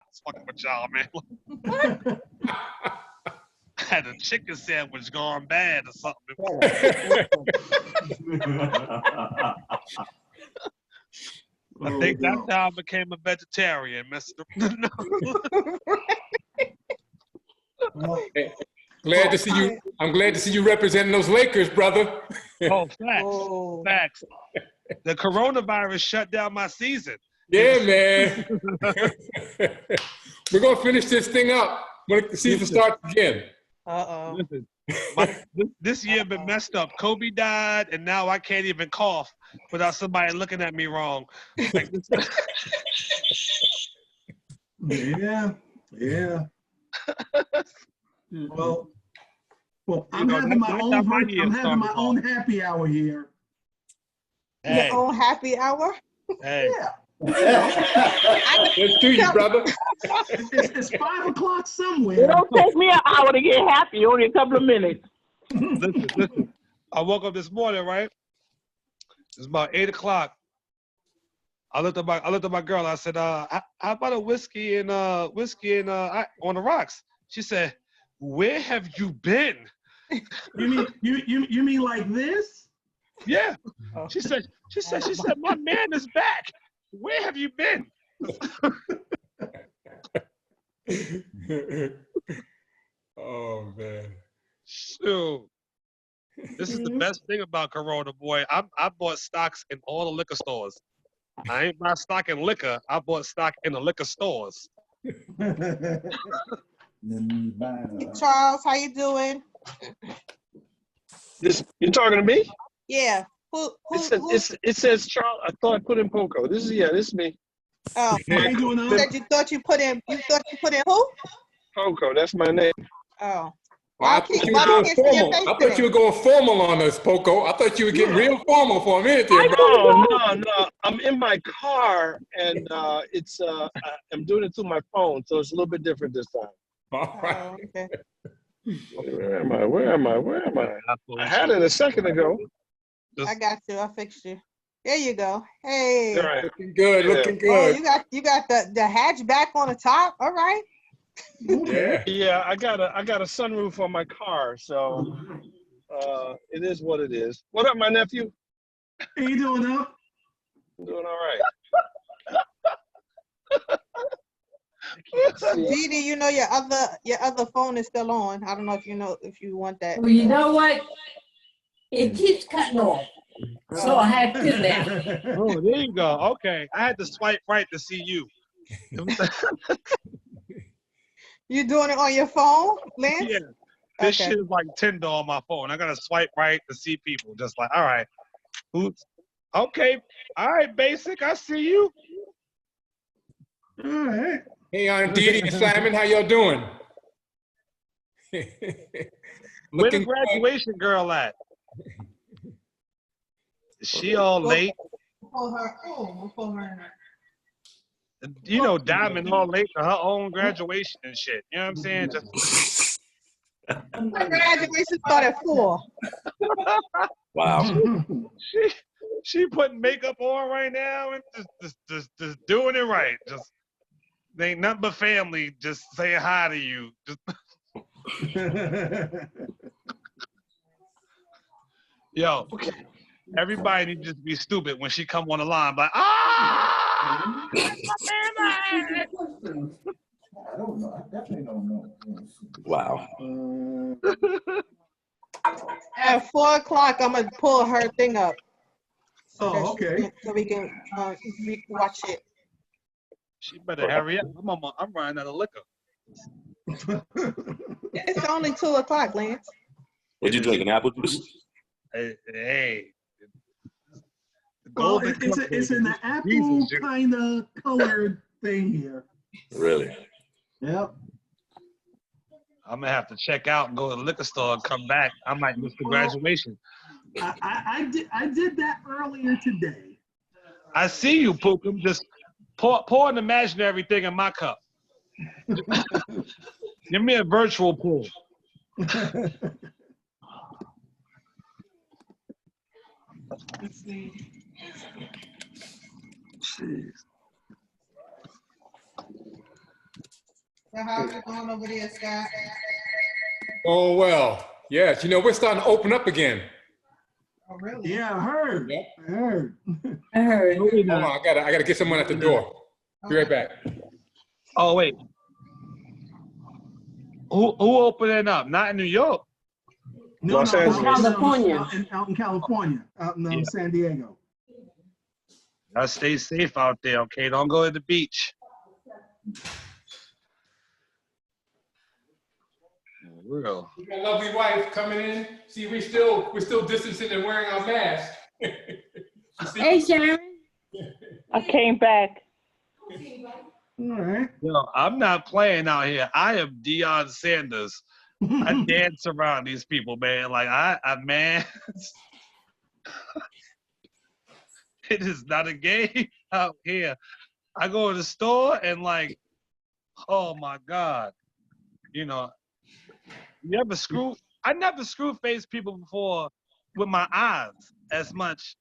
was fucking with y'all, man. I had a chicken sandwich gone bad or something. I think that's how I became a vegetarian, Mr. Hey, glad to see you. I'm glad to see you representing those Lakers, brother. Oh, facts. The coronavirus shut down my season. Yeah, man. We're gonna finish this thing up when the season starts again. Listen, this year been messed up. Kobe died, and now I can't even cough without somebody looking at me wrong. Like this. Yeah. Well, I'm having my own happy hour here. Hey. Your own happy hour? Hey. Yeah. Let's do you, brother. It's 5 o'clock somewhere. It don't take me an hour to get happy, only a couple of minutes. Listen. I woke up this morning, right? It's about 8 o'clock. I looked at my girl. I said, how about a whiskey and on the rocks? She said, where have you been? You mean like this? Yeah. She said, my man is back. Where have you been? Oh man. Shoot. This is the best thing about Corona, boy. I bought stocks in all the liquor stores. I ain't buy stock in liquor. I bought stock in the liquor stores. Charles, how you doing? You're talking to me? Yeah. It says Charles. I thought I put in Poco. This is me. Oh, How you doing, you said you thought you put in who? Poco. That's my name. Oh. Well, I thought you were going formal. I thought you were going formal on us, Poco. I thought you were getting real formal for a minute there, bro. No. I'm in my car and it's I'm doing it through my phone, so it's a little bit different this time. All right. Oh, okay. Where am I? I had it a second ago. I got you. I fixed you. There you go. Hey. All right. Looking good. Yeah. Looking good. Oh, you got the hatch back on the top. All right. Yeah. Yeah, I got a sunroof on my car, so it is what it is. What up, my nephew? How you doing up? I'm doing all right. Didi, you know your other phone is still on. I don't know if you want that. Well, you know what? It keeps cutting off. So I have to do that. Oh, there you go. Okay. I had to swipe right to see you. You doing it on your phone, Lance? Yeah. This Okay. shit is like Tinder on my phone. I gotta swipe right to see people. Just like, all right. Okay. All right, basic. I see you. All right. Hey, Aunt Didi and Simon, how y'all doing? Where the graduation girl at? Is she all late? Pull her. Oh, we'll pull her in. You know, Diamond all late for her own graduation and shit. You know what I'm saying? Just My graduation started at 4. Wow. she putting makeup on right now and just doing it right. Just they ain't nothing but family just saying hi to you. Just yo, everybody need to just be stupid when she come on the line, like I don't know. I definitely don't know. Wow. At 4 o'clock, I'm gonna pull her thing up. Oh, okay. So we can watch it. she better hurry up. I'm running out of liquor. It's only 2 o'clock, Lance. What you drinking? Apple juice? Hey. Well, it's in the apple kind of colored thing here. Really? Yep. I'm gonna have to check out and go to the liquor store and come back. I might miss the graduation. I did that earlier today. I see you, Pookum. Just pour an imaginary thing in my cup. Give me a virtual pour. Let's see. Jeez. So how's it going over there, Scott? Oh, well. Yes, we're starting to open up again. Oh, really? Yeah, I heard. Yep. I heard. I heard. No, we Hold not. on, I gotta get someone at the door. Be right back. Oh wait. Who opening up? Not in New York. No, Los no, Angeles. California. Out in California, out in Yeah. San Diego. Y'all stay safe out there, okay? Don't go to the beach. For real. We got a lovely wife coming in. See, we're still distancing and wearing our masks. Hey, Sharon. I came back. All right. Yo, I'm not playing out here. I am Deion Sanders. I dance around these people, man. Like man, it is not a game out here. I go to the store and like, oh my God, you ever screw? I never screw face people before with my eyes as much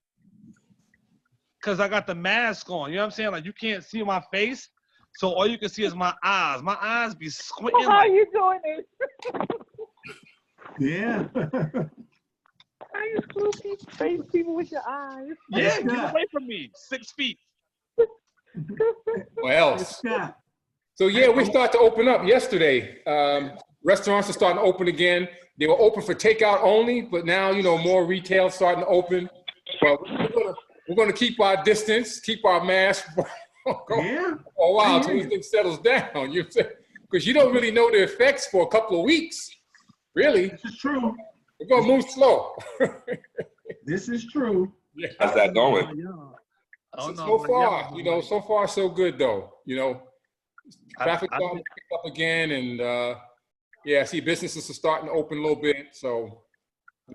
because I got the mask on. You know what I'm saying? Like you can't see my face, so all you can see is my eyes. My eyes be squinting. How are Like, you doing this? Yeah. How you screw face people with your eyes? yeah, Scott. get away from me. 6 feet. What Hey, else? Scott. So yeah, we started to open up yesterday. Restaurants are starting to open again. They were open for takeout only, but now more retail starting to open. But we're gonna keep our distance, keep our mask Yeah. for a while I until hear this thing settles down. Because you don't really know the effects for a couple of weeks. Really, This is true. we're gonna move slow. This is true. Yeah. How's that going? So far so good though. Traffic I- starting to pick up again, and I see businesses are starting to open a little bit. So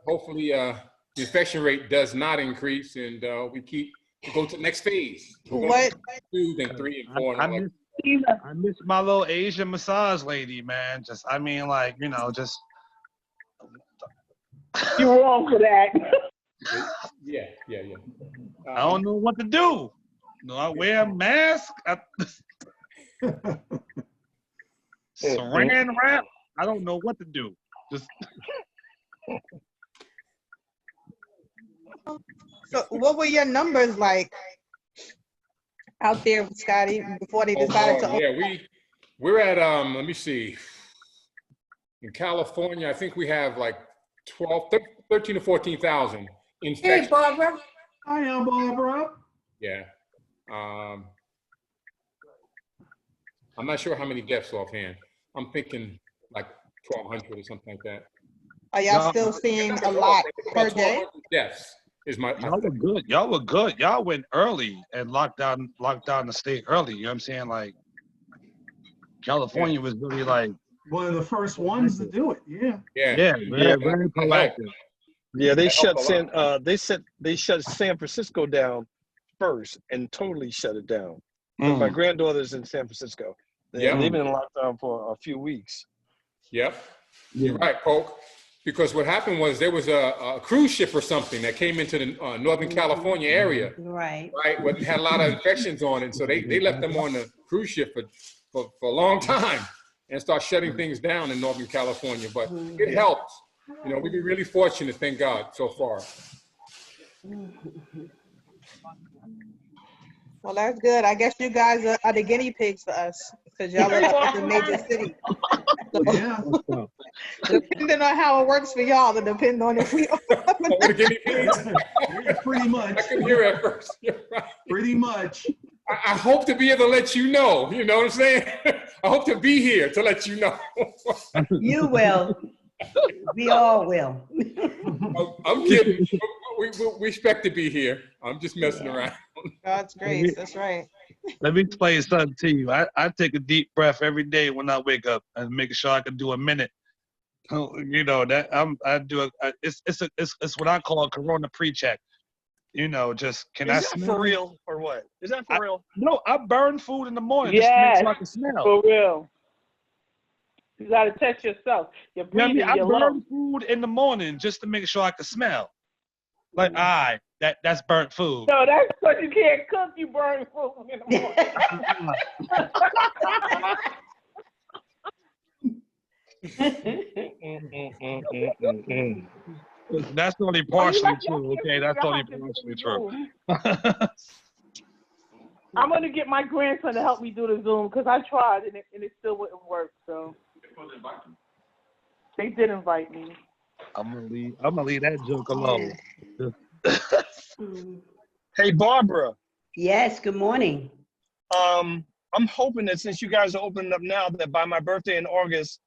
hopefully, the infection rate does not increase, and we go to the next phase. What? 2, then 3, and 4. And I miss my little Asian massage lady, man. Just You're wrong for that. yeah. I don't know what to do. I wear a mask. Saran wrap. I don't know what to do. Just So what were your numbers like out there, Scotty, before they decided to open? We're at let me see. In California, I think we have like 13 to 14,000 infections. Hey, Barbara. Hi, Barbara. Yeah. I'm not sure how many deaths offhand. I'm thinking like 1,200 or something like that. Are y'all still seeing a lot per day? 1,200 deaths is my. y'all were good. Y'all were good. Y'all went early and locked down the state early. You know what I'm saying? Like California was really like One of the first ones to do it. Yeah. very proactive. Yeah, they That shut helped a lot. they shut San Francisco down first and totally shut it down. Mm. My granddaughter's in San Francisco. Yeah. They've been in lockdown for a few weeks. Yep. You're right, Polk. Because what happened was there was a cruise ship or something that came into the Northern California area, Right. but it had a lot of infections on it. So they left them on the cruise ship for a long time and start shutting things down in Northern California. But it helped. We've been really fortunate, thank God, so far. Well, that's good. I guess you guys are the guinea pigs for us because y'all are up in the major city. Yeah. Depending on how it works for y'all, it depends on if we The guinea pigs. Yeah, pretty much. I couldn't hear at first. You're right. Pretty much. I hope to be able to let you know. You know what I'm saying? I hope to be here to let you know. You will. We all will. I'm kidding. We expect to be here. I'm just messing around. God's grace. That's right. Let me explain something to you. I take a deep breath every day when I wake up and making sure I can do a minute. It's what I call a corona pre-check. Just can I Is that smell for real or what? Is that for real? No, I burn food in the morning just to Yes, make sure I can smell. for real. You gotta test yourself. You're You know what I breathing, mean? I your burn lungs. food in the morning just to make sure I can smell. Like, all right, that's burnt food. No, that's because you can't cook. You burn food in the morning. That's only Oh, you partially left your true. kids Okay, in that's your only house and partially do true. the Zoom. I'm gonna get my grandson to help me do the Zoom because I tried and it still wouldn't work. So they did invite me. I'm gonna leave that joke alone. Hey, Barbara. Yes, good morning. I'm hoping that since you guys are opening up now, that by my birthday in August,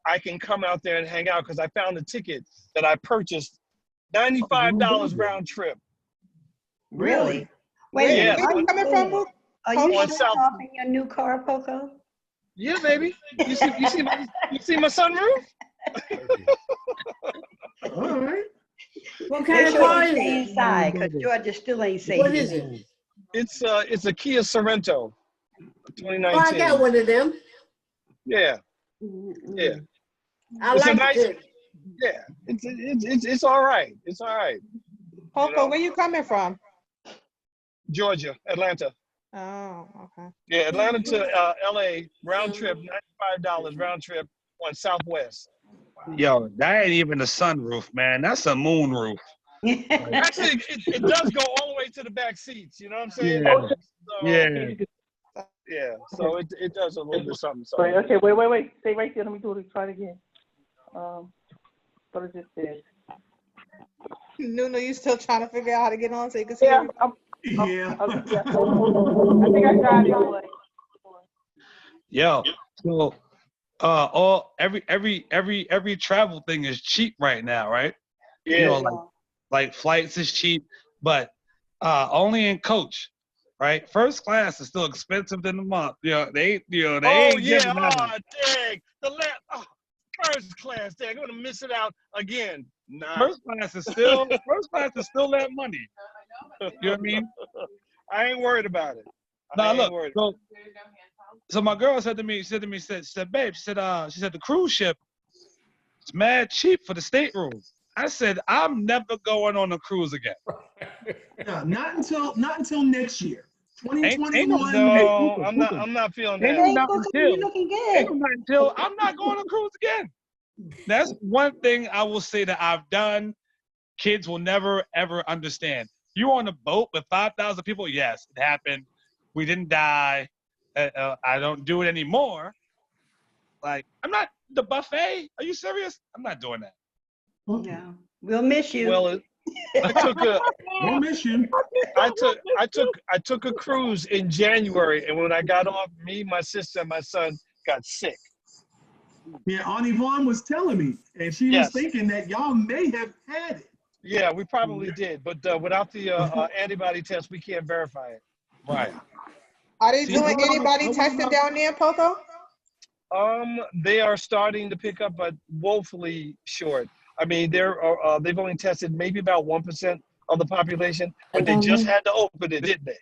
I can come out there and hang out because I found a ticket that I purchased, $95 round trip. Really? Where, Wait a Yes. minute. where you coming from, Boo? Are you On showing South. off in your new car, Poco? Yeah, baby. You see my sunroof? All right. What Make kind of sure car you is stay it? inside, because Georgia still ain't safe. What is it? It's a Kia Sorento, 2019. Oh, I got one of them. Yeah, yeah. I It's a like nice. it. Yeah, it's all right. It's all right. Poco, where you coming from? Georgia, Atlanta. Oh, okay. Yeah, Atlanta to LA round trip, $95 round trip on Southwest. Yo, that ain't even a sunroof, man. That's a moon roof. Actually, it does go all the way to the back seats. You know what I'm saying? Yeah. So, Yeah. yeah. So it does a little bit something. Wait, okay, wait. Stay right there. Let me do it. Try it again. What is it said? Nuno, you still trying to figure out how to get on so you can see Yeah, everything? Yeah. I think I got it. Yo, so every travel thing is cheap right now, right? Yeah. You know, like flights is cheap, but only in coach, right? First class is still expensive than the month. They ain't Oh giving yeah. that Oh up. dang. First class. Dang. I'm gonna miss it out again. Nah. First class is still that money. You know what I mean? I ain't worried about it. Now look, so my girl said to me, she said, babe, she said the cruise ship is mad cheap for the stateroom. I said, I'm never going on a cruise again. Yeah, not until next year. Ain't 2021. No, I'm not feeling that. Hey, Poco, you looking good. Until I'm not going on a cruise again. That's one thing I will say that I've done. Kids will never ever understand. You on a boat with 5,000 people? Yes, it happened. We didn't die. I don't do it anymore. Like, I'm not the buffet. Are you serious? I'm not doing that. Yeah, we'll miss you. Well, We'll miss you. I took a cruise in January, and when I got off, me, my sister, and my son got sick. Yeah, Aunt Yvonne was telling me, and she was thinking that y'all may have had it. Yeah, we probably did, but without the antibody test, we can't verify it. Right. Are they doing anybody testing down there, Poco? They are starting to pick up, but woefully short. I mean, they've only tested maybe about 1% of the population, but they just had to open it, didn't they?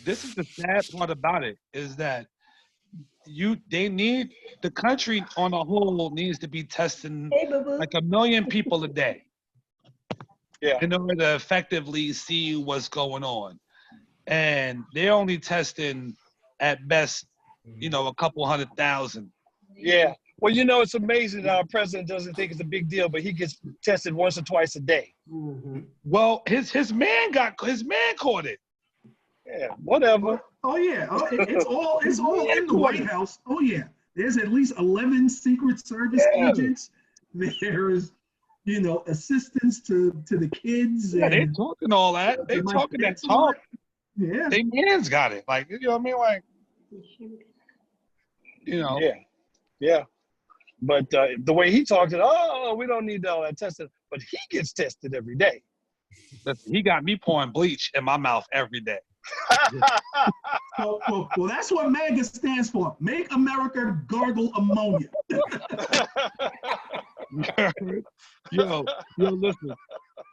This is the sad part about it, is that the country on a whole needs to be testing like 1 million people a day. Yeah. In order to effectively see what's going on. And they're only testing at best, a couple 100,000. Yeah. Well, it's amazing that our president doesn't think it's a big deal, but he gets tested once or twice a day. Well, his man caught it. Yeah, whatever. Oh yeah, it's all in the White House. Oh yeah, there's at least 11 Secret Service agents. There's assistants to the kids. Yeah, they talking all that. They talking that talk. Yeah. They man's got it. Like, you know what I mean? Like, Yeah. But the way he talked it, we don't need all that testing. But he gets tested every day. Listen, he got me pouring bleach in my mouth every day. Well, that's what MAGA stands for. Make America Gargle Ammonia. Yo, listen.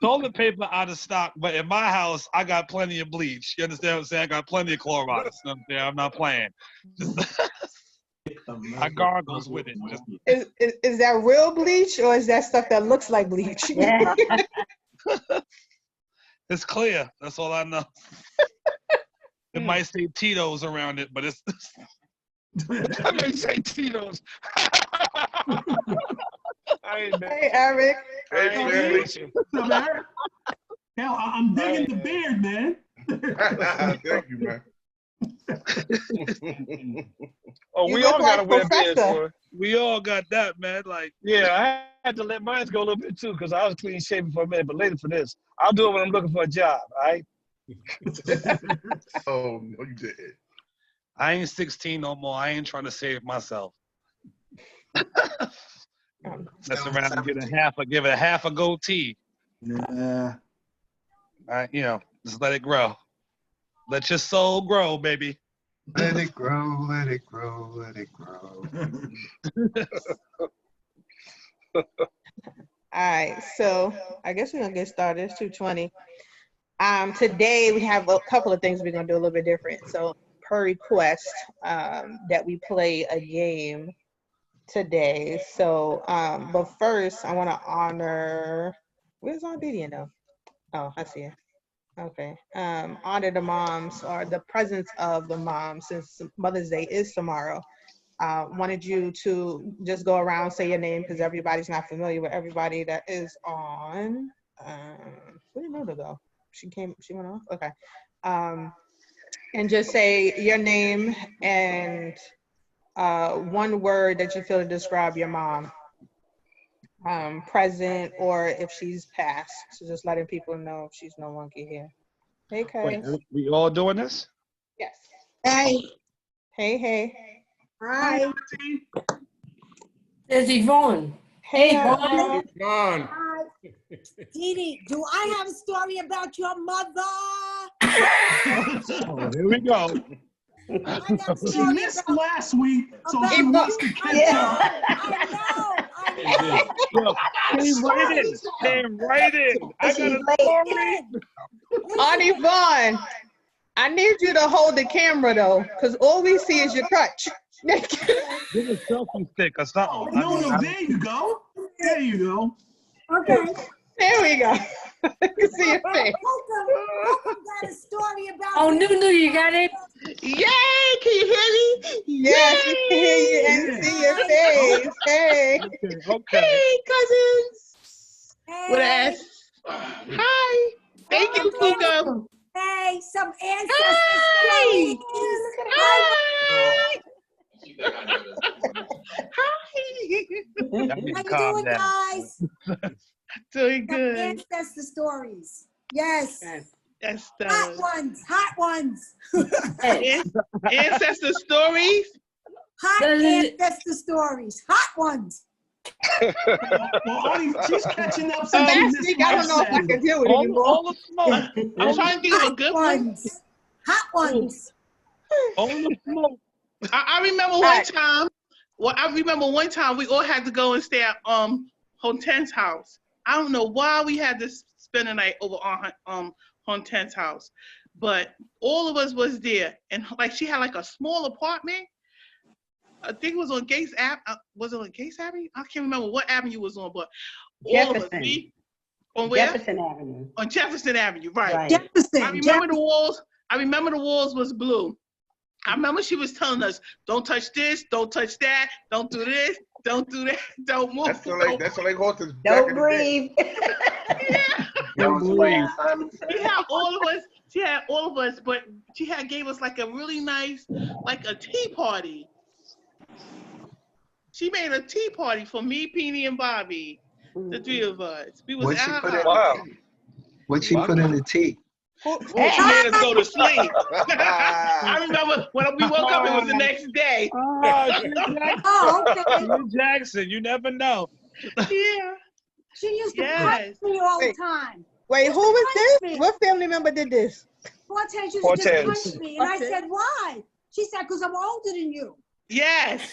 Toilet paper out of stock, but in my house, I got plenty of bleach. You understand what I'm saying? I got plenty of Clorox. You know what I'm saying? I'm not playing. I gargles with it. Is that real bleach, or is that stuff that looks like bleach? Yeah. It's clear. That's all I know. It might say Tito's around it, but it's. I may say Tito's. Hey, Eric. I ain't mad with you. What's up, Eric? Hell, I'm digging the beard, man. Thank you, man. Oh, You we look all gotta like wear beards Professor. for it. We all got that, man. Like, Yeah, I had to let mine go a little bit too because I was clean shaven for a minute, but later for this. I'll do it when I'm looking for a job, all right? Oh, no, you didn't. I ain't 16 no more. I ain't trying to save myself. Mess around and give it a half a goatee. Yeah. You know, just let it grow. Let your soul grow, baby. Let it grow, let it grow, let it grow. All right, so I guess we're gonna get started. It's 2:20. Today we have a couple of things we're gonna do a little bit different. So per request, that we play a game today. So, but first I want to honor. Where's Aunt Didi now? Oh, I see her. Okay. Honor the moms or the presence of the moms since Mother's Day is tomorrow. Wanted you to just go around, say your name because everybody's not familiar with everybody that is on. Where did Noda go? She went off? Okay. And just say your name and one word that you feel to describe your mom. Present or if she's passed. So just letting people know if she's no longer here. Hey, Wait, Cuz. we all doing this? Yes. Hey. Hey. Hi. There's Yvonne. Hey, Yvonne. Yvonne. Come on. Hi. Didi, do I have a story about your mother? Oh, here we go. I got a She story missed about, last week, so about she wants to catch up. I know. Yo, came right in. Came right in. I got a story. Aunt Yvonne, I need you to hold the camera though, because all we see is your crutch. Give a selfie stick or something. No, there you go. There you go. Okay. There we go. I can see your face. Welcome got a story about. Oh, Nunu, you got it? Yay! Can you hear me? Yes, we can hear you and see your face. Hey. Okay. Hey, cousins. Hey. What ass? Hi. Thank you, Kuko. Hey, some ancestors. Hi. Hi. Hi. How you doing, guys? Doing Some good. ancestor stories. Yes. That's Hot ones. ancestor stories. Hot ancestor stories. Hot ones. Well, she's catching up since Last she week, missed I don't know if I could do it anymore. All the smoke. I'm trying to do a good one. Hot ones. All the smoke. I remember one time. Well, I remember one time we all had to go and stay at Honten's house. I don't know why we had to spend the night over on Honten's house, but all of us was there, and like she had like a small apartment. I think it was on Gates Ave. Was it on Gates Avenue? I can't remember what avenue it was on, but all of us. On where? Jefferson Avenue. On Jefferson Avenue, right. Jefferson. I remember the walls. I remember the walls was blue. I remember she was telling us, "Don't touch this, don't touch that, don't do this, don't do that, don't move." That's like horses. Don't breathe. Don't breathe. She had all of us. She had all of us, but she had gave us like a really nice, like a tea party. She made a tea party for me, Peony, and Bobby, the three of us. We was What'd she at put her in? house. What'd she put in the tea? Well, she made us go to sleep. I remember when we woke up, it was the next day. Jackson, you never know. Yeah. She used to punch me all the time. Wait, who was this? What family member did this? Cortez used to just punch me. And I said, why? She said, because I'm older than you. Yes.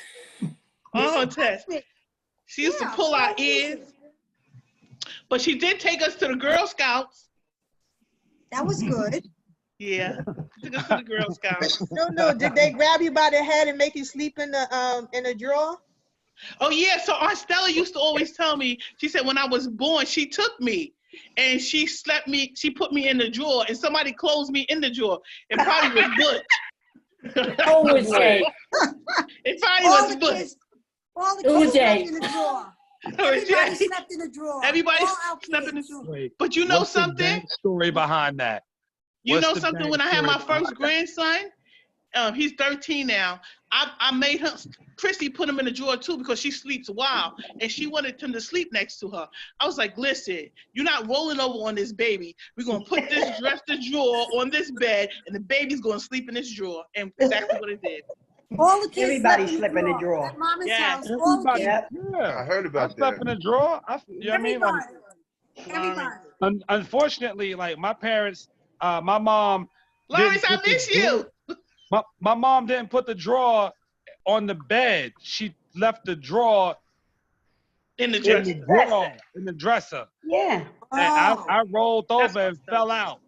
Test. She used to pull our ears. But she did take us to the Girl Scouts. That was good. Yeah. She took us to the Girl Scouts. No. Did they grab you by the head and make you sleep in the drawer? Oh yeah. So Aunt Stella used to always tell me, she said when I was born, she took me and she put me in the drawer and somebody closed me in the drawer. It probably was Butch. Always say. It probably was Butch. All the It was kids slept Jay. in the drawer. It was Everybody Jay. slept in the drawer. Everybody All our slept in the kids. drawer. Wait, But you know what's the something? backstory behind that? You What's know the something? When I had backstory my behind first that? grandson, he's 13 now. I made him, Christy put him in the drawer too because she sleeps wild and she wanted him to sleep next to her. I was like, listen, you're not rolling over on this baby. We're going to put this dresser drawer on this bed and the baby's going to sleep in this drawer. And exactly what it did. All the kids Everybody slept slept in the drawer. At Mama's Yes. house, all the Everybody, kids. yeah. I heard about I slept that. in a drawer. You know what I mean? Like, Everybody. unfortunately, like my parents, my mom. Lawrence, didn't I put the miss you. My mom didn't put the drawer on the bed. She left the drawer in the dresser. Yeah. And I rolled over and fell out.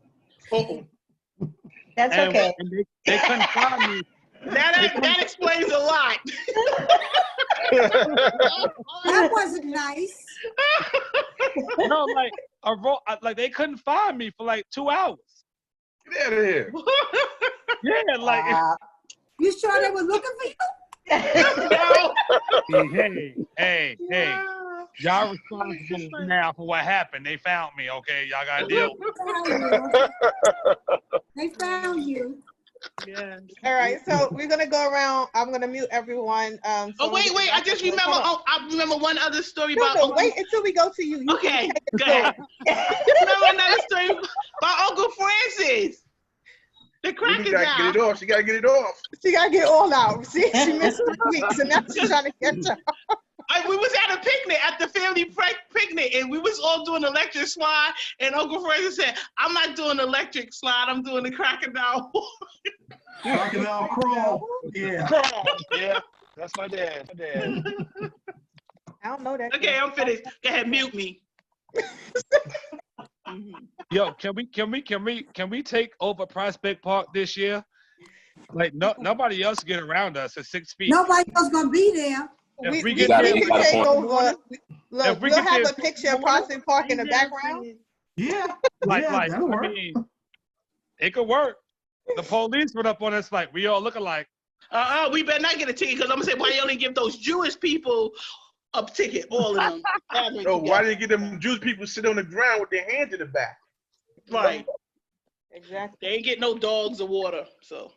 That's and, okay. And they couldn't find me. That explains a lot. That wasn't nice. No, like they couldn't find me for like 2 hours. Get out of here. Yeah, like you sure they were looking for you? hey. Y'all responsible now for what happened. They found me, okay? Y'all gotta deal with it. They found you. Yes. All right, so we're gonna go around. I'm gonna mute everyone. Wait! I just remember. I remember one other story no, about. wait until we go to you. Okay, go ahead. Remember another story about Uncle Francis. The crackers out. Get it off. She gotta get it off. She gotta get it all out. See, she missed 3 weeks, and now she's trying to catch up. We was at a picnic, at the family picnic, and we was all doing electric slide, and Uncle Francis said, I'm not doing electric slide, I'm doing the crocodile. Crocodile crawl. Yeah. Crawl. Yeah, that's my dad. I don't know that. Okay, I'm finished. Go ahead, mute me. Yo, can we take over Prospect Park this year? Like nobody else get around us at 6 feet. Nobody else gonna be there. If we can take over. Look, we'll have a picture of Prospect Park in the background. Yeah, that'll work. I mean, it could work. The police went up on us like we all look alike. We better not get a ticket because I'm gonna say why you only give those Jewish people a ticket, all of them. No, why didn't you get them Jewish people sit on the ground with their hands in the back? Right. Exactly. They ain't get no dogs or water, so.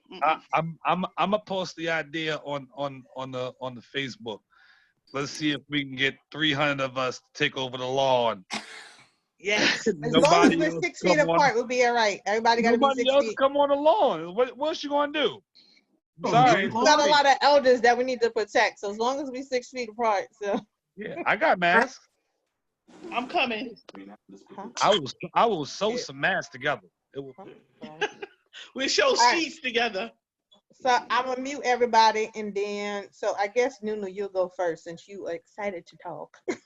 I'm gonna post the idea on the Facebook. Let's see if we can get 300 of us to take over the lawn. Yes. As long as we're 6 feet apart, we'll be all right. Everybody got to be 6 feet. Nobody else come on the lawn. What's you gonna do? Sorry, we got a lot of elders that we need to protect. So as long as we're 6 feet apart, so. Yeah, I got masks. I'm coming. I will sew some masks together. We show sheets together. So I'm gonna mute everybody, and then I guess Nunu, you'll go first since you are excited to talk. What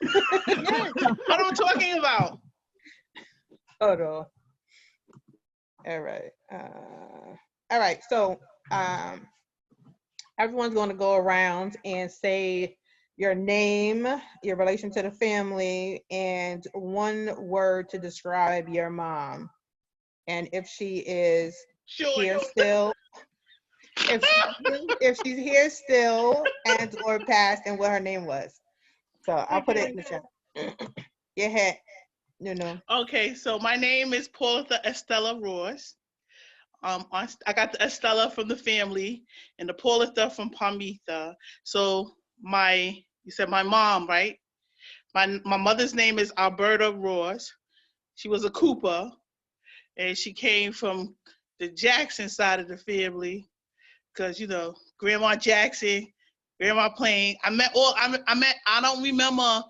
am I talking about? Hold on. All right. So everyone's gonna go around and say your name, your relation to the family, and one word to describe your mom. And if she is here still, if she's here still and or passed, and what her name was. So I'll put it in the chat. Your head, Okay, so my name is Paulitha Estella Ross. I got the Estella from the family and the Paulitha from Palmitha. So you said my mom, right? My mother's name is Alberta Ross. She was a Cooper, and she came from the Jackson side of the family, because Grandma Jackson, Grandma Plain. I don't remember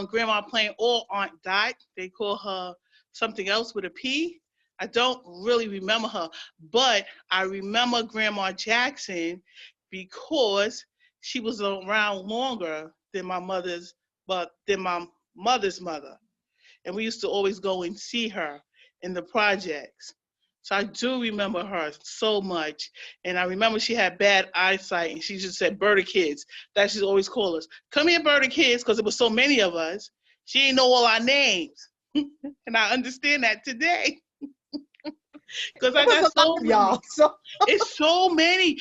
Grandma Plain or Aunt Dot. They call her something else with a P. I don't really remember her, but I remember Grandma Jackson because she was around longer than my mother's mother. And we used to always go and see her in the projects. So I do remember her so much. And I remember she had bad eyesight, and she just said, Berta kids. That she'd always call us. Come here, Berta kids, because there was so many of us. She didn't know all our names. And I understand that today. Because I got so many. y'all. So it's so many.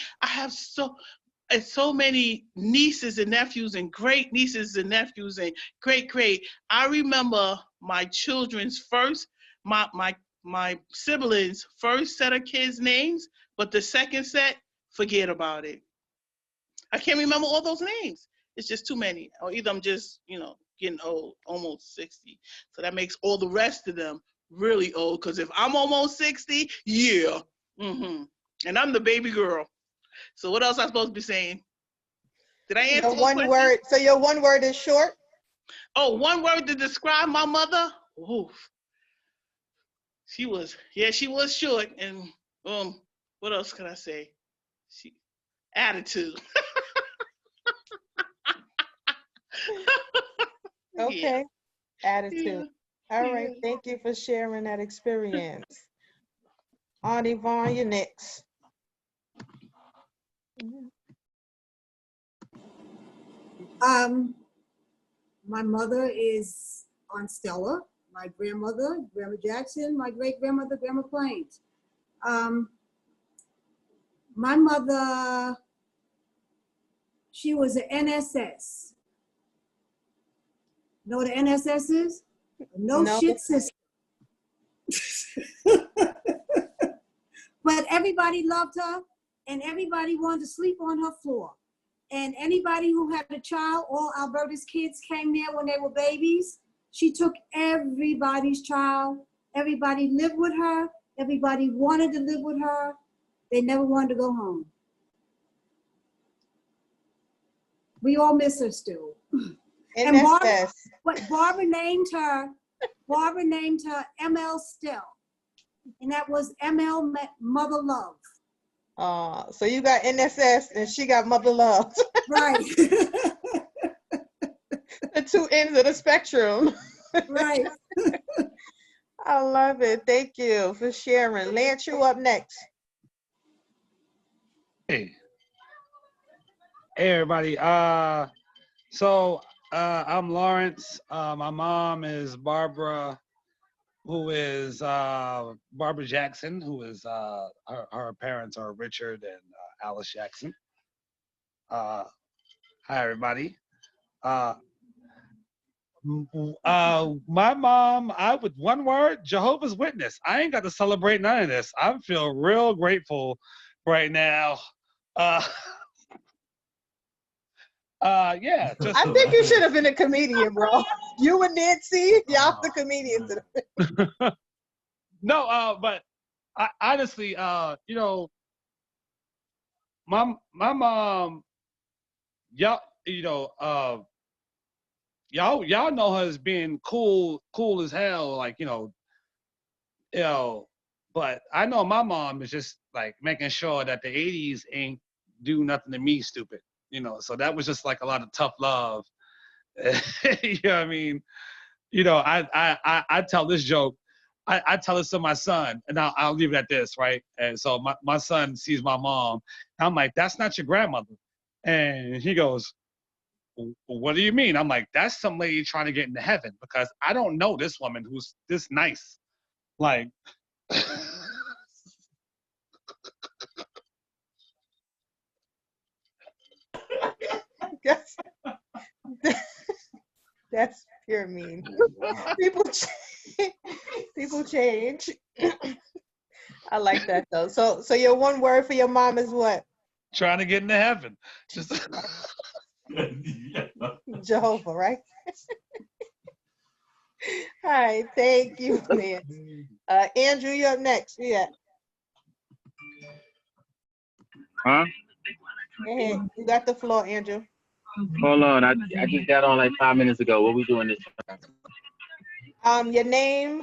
and so many nieces and nephews and great nieces and nephews and great. I remember my children's first, my siblings' first set of kids' names, but the second set, forget about it. I can't remember all those names. It's just too many. Or either I'm just, getting old, almost 60. So that makes all the rest of them really old. Because if I'm almost 60, yeah. And I'm the baby girl. So what else am I supposed to be saying? Did I answer your one word? So your one word is short? Oh, one word to describe my mother? Oh, she was short. And what else can I say? Attitude. Okay. Yeah. Attitude. Yeah. All right. Thank you for sharing that experience. Aunt Yvonne, you're next. My mother is Aunt Stella. My grandmother, Grandma Jackson. My great grandmother, Grandma Plains. My mother, she was an NSS. Know what the NSS is? No shit system. But everybody loved her, and everybody wanted to sleep on her floor. And anybody who had a child, all Alberta's kids came there when they were babies. She took everybody's child. Everybody lived with her. Everybody wanted to live with her. They never wanted to go home. We all miss her still. And Barbara named her ML Still. And that was ML Mother Love. So you got NSS and she got Mother Love. Right. The two ends of the spectrum. Right. I love it. Thank you for sharing. Lance, you up next. Hey everybody. So I'm Lawrence. My mom is Barbara, who is Barbara Jackson, who is her parents are Richard and Alice Jackson. Hi everybody. My mom, I would one word, Jehovah's Witness. I ain't got to celebrate none of this. I feel real grateful right now. Yeah. Just I think you should have been a comedian, bro. You and Nancy, y'all the comedians. No, but I honestly, my mom, y'all, y'all know her as being cool as hell, like, but I know my mom is just like making sure that the 80s ain't do nothing to me stupid, so that was just like a lot of tough love. You know what I mean? I tell this joke. I tell this to my son, and I'll leave it at this, right? And so my son sees my mom. And I'm like, that's not your grandmother. And he goes, what do you mean? I'm like, that's some lady trying to get into heaven, because I don't know this woman who's this nice. Like, That's pure mean. People change. I like that though. So your one word for your mom is what? Trying to get into heaven. Just Jehovah, right? All right, thank you, man. Andrew, you're up next. Yeah. Huh? Go ahead. You got the floor, Andrew. Hold on, I just got on like 5 minutes ago. What we doing this time? Your name,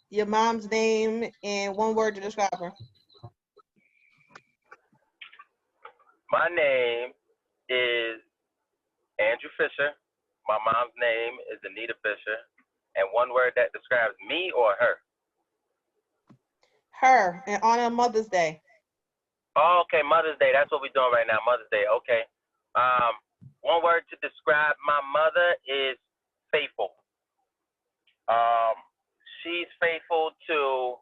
your mom's name, and one word to describe her. My name is Andrew Fisher. My mom's name is Anita Fisher. And one word that describes me or her? Her, and on Mother's Day. Oh, okay, Mother's Day. That's what we're doing right now, Mother's Day. Okay. One word to describe my mother is faithful. She's faithful to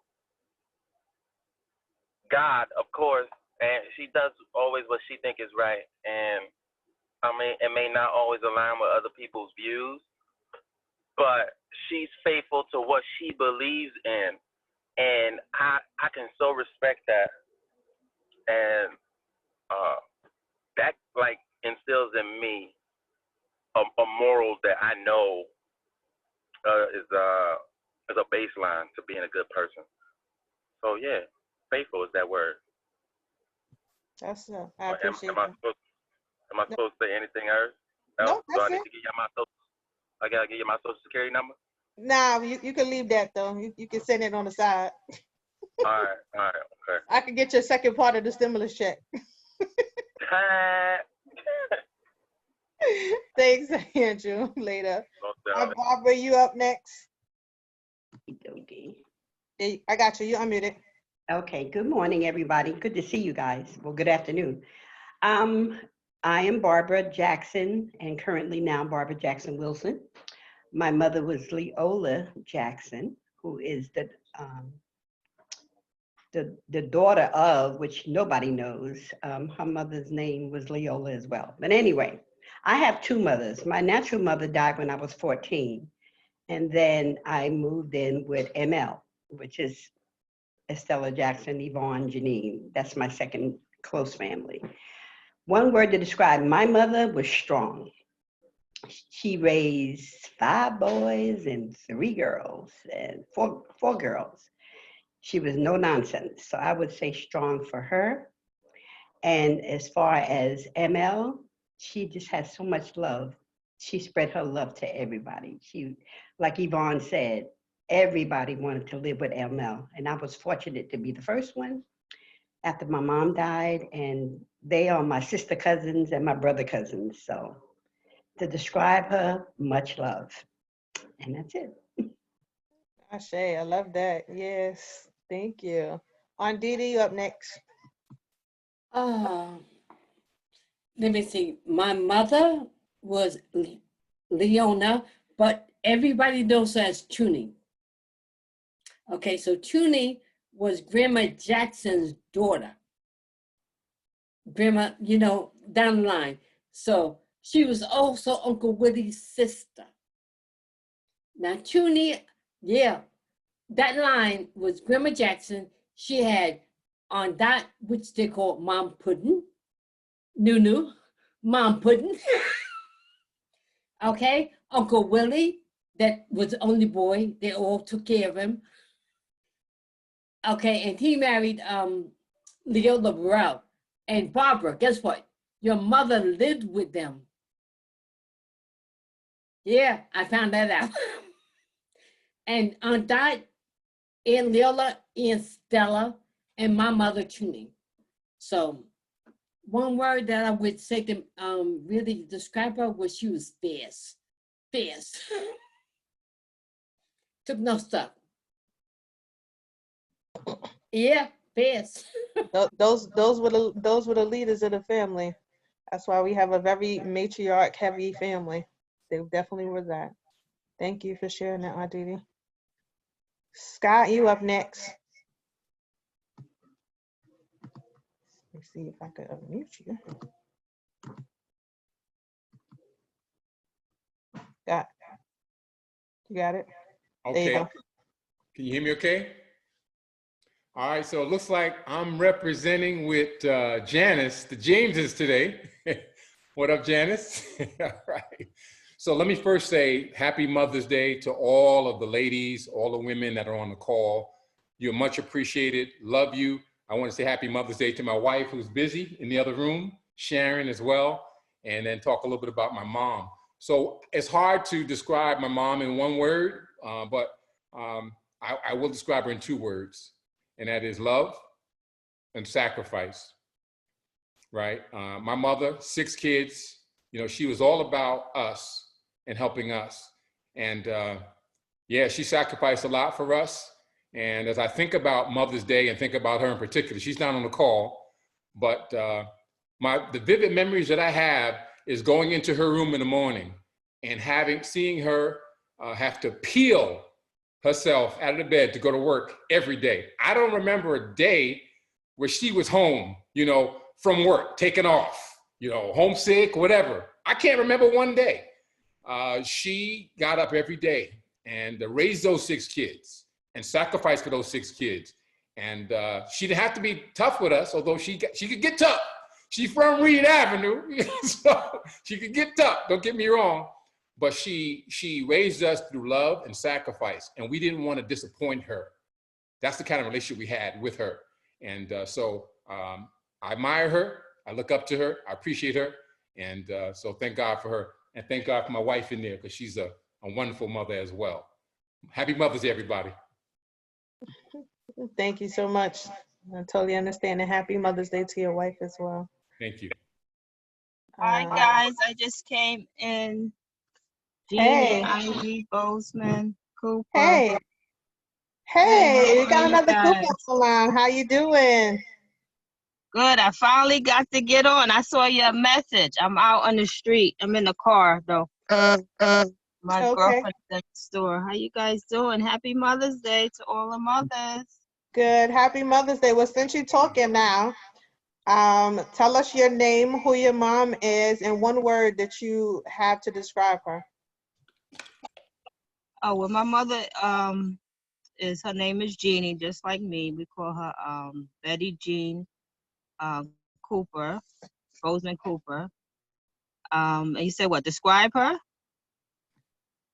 God, of course, and she does always what she think is right. And I mean, it may not always align with other people's views, but she's faithful to what she believes in, and I can so respect that, and that like instills in me a moral that I know is a baseline to being a good person. So yeah, faithful is that word. That's I appreciate Am I supposed to say anything else? No, Do I that's need it. to give you my social? I gotta give you my social security number. Nah, you can leave that though. You can send it on the side. All right, okay. I can get your second part of the stimulus check. Thanks, Andrew. Later. Barbara, you up next? Okay. Hey, I got you. You unmuted. Okay. Good morning, everybody. Good to see you guys. Well, good afternoon. I am Barbara Jackson, and currently now Barbara Jackson Wilson. My mother was Leola Jackson, who is the daughter of, which nobody knows. Her mother's name was Leola as well. But anyway, I have two mothers. My natural mother died when I was 14. And then I moved in with ML, which is Estella Jackson, Yvonne, Janine. That's my second close family. One word to describe my mother was strong. She raised 5 boys and 3 girls and four girls. She was no nonsense. So I would say strong for her. And as far as ML, she just has so much love. She spread her love to everybody. She, like Yvonne said, everybody wanted to live with ML. And I was fortunate to be the first one after my mom died. And they are my sister cousins and my brother cousins. So to describe her, much love. And that's it. Ashe, I love that. Yes, thank you. Aunt Didi, you up next? Let me see. My mother was Leona, but everybody knows her as Tuni. Okay, so Tuni was Grandma Jackson's daughter. Grandma, you know, down the line. So she was also Uncle Willie's sister. Now, Tuni, yeah, that line was Grandma Jackson. She had on that, which they call Mom Puddin', Nunu, Mom Puddin'. Okay, Uncle Willie, that was the only boy. They all took care of him. Okay, and he married Leola Burrell. And Barbara, guess what? Your mother lived with them. Yeah, I found that out. And Aunt Dot, Aunt Leola, Aunt Stella, and my mother, Tuni. So one word that I would say to really describe her was she was fierce. Fierce. Took no stuff. Yeah, fierce. Those were the leaders of the family. That's why we have a very matriarch heavy family. They definitely were that. Thank you for sharing that, Aunt Didi. Scott, you up next. Let me see if I could unmute you. Got you got it? Okay. There you go. Can you hear me okay? All right, so it looks like I'm representing with Janice, the Jameses today. What up, Janice? All right. So let me first say happy Mother's Day to all of the ladies, all the women that are on the call. You're much appreciated. Love you. I want to say happy Mother's Day to my wife, who's busy in the other room, Sharon as well, and then talk a little bit about my mom. So it's hard to describe my mom in one word, but I will describe her in 2 words, and that is love and sacrifice, right? My mother, 6 kids, you know, she was all about us and helping us. And yeah, she sacrificed a lot for us. And as I think about Mother's Day and think about her in particular, she's not on the call, but the vivid memories that I have is going into her room in the morning and seeing her have to peel herself out of the bed to go to work every day. I don't remember a day where she was home, you know, from work, taking off, you know, homesick, whatever. I can't remember one day. She got up every day and raised those 6 kids and sacrificed for those 6 kids. And she didn't have to be tough with us, although she could get tough. She's from Reed Avenue, so she could get tough, don't get me wrong. But she raised us through love and sacrifice, and we didn't want to disappoint her. That's the kind of relationship we had with her. And so I admire her, I look up to her, I appreciate her. And so thank God for her. And thank God for my wife in there, because she's a wonderful mother as well. Happy Mother's Day, everybody. Thank you so much. I totally understand, and happy Mother's Day to your wife as well. Thank you. Hi guys, I just came in. Hey. Jeannie, Ivy, Bozeman, Cooper. Hey. Hey, we got another Cooper salon. How you doing? Good. I finally got to get on. I saw your message. I'm out on the street. I'm in the car though. My girlfriend's at the store. How you guys doing? Happy Mother's Day to all the mothers. Good. Happy Mother's Day. Well, since you're talking now, tell us your name, who your mom is, and one word that you have to describe her. Oh, well, my mother her name is Jeannie, just like me. We call her Betty Jean Cooper, Bozeman Cooper. And you said what? Describe her?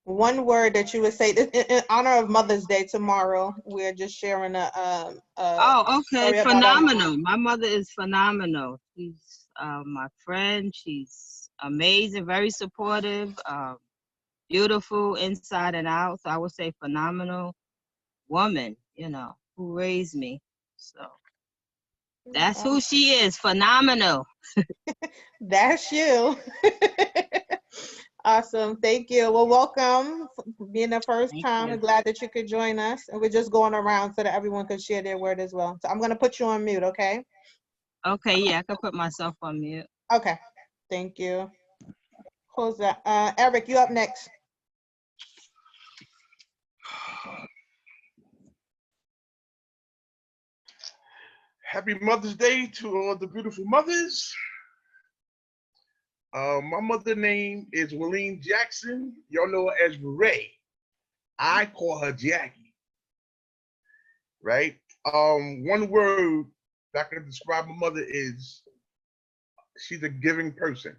One word that you would say in honor of Mother's Day tomorrow. We're just sharing oh, okay. Phenomenal. My mother is phenomenal. She's my friend. She's amazing, very supportive, beautiful inside and out. So I would say phenomenal woman, you know, who raised me. So that's who she is. Phenomenal. That's you. Awesome. Thank you. Well, welcome for being the first time. I'm glad that you could join us. And we're just going around so that everyone can share their word as well. So I'm going to put you on mute, okay? Okay, yeah, I can put myself on mute. Okay. Thank you. Who's that? Eric, you up next. Happy Mother's Day to all the beautiful mothers. My mother's name is Willeen Jackson. Y'all know her as Ray. I call her Jackie. Right? One word that I can describe my mother is she's a giving person.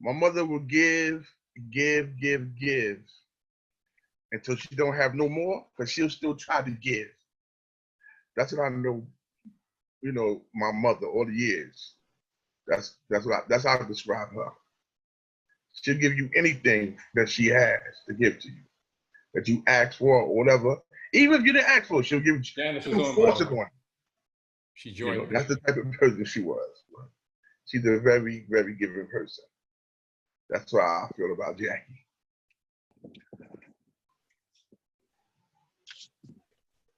My mother will give until she don't have no more, because she'll still try to give. That's what I know, you know, my mother all the years. That's how I describe her. She'll give you anything that she has to give to you, that you ask for or whatever. Even if you didn't ask for it, she'll give it. She'll force it on you. She joined. You know, that's the type of person she was. She's a very, very giving person. That's how I feel about Jackie.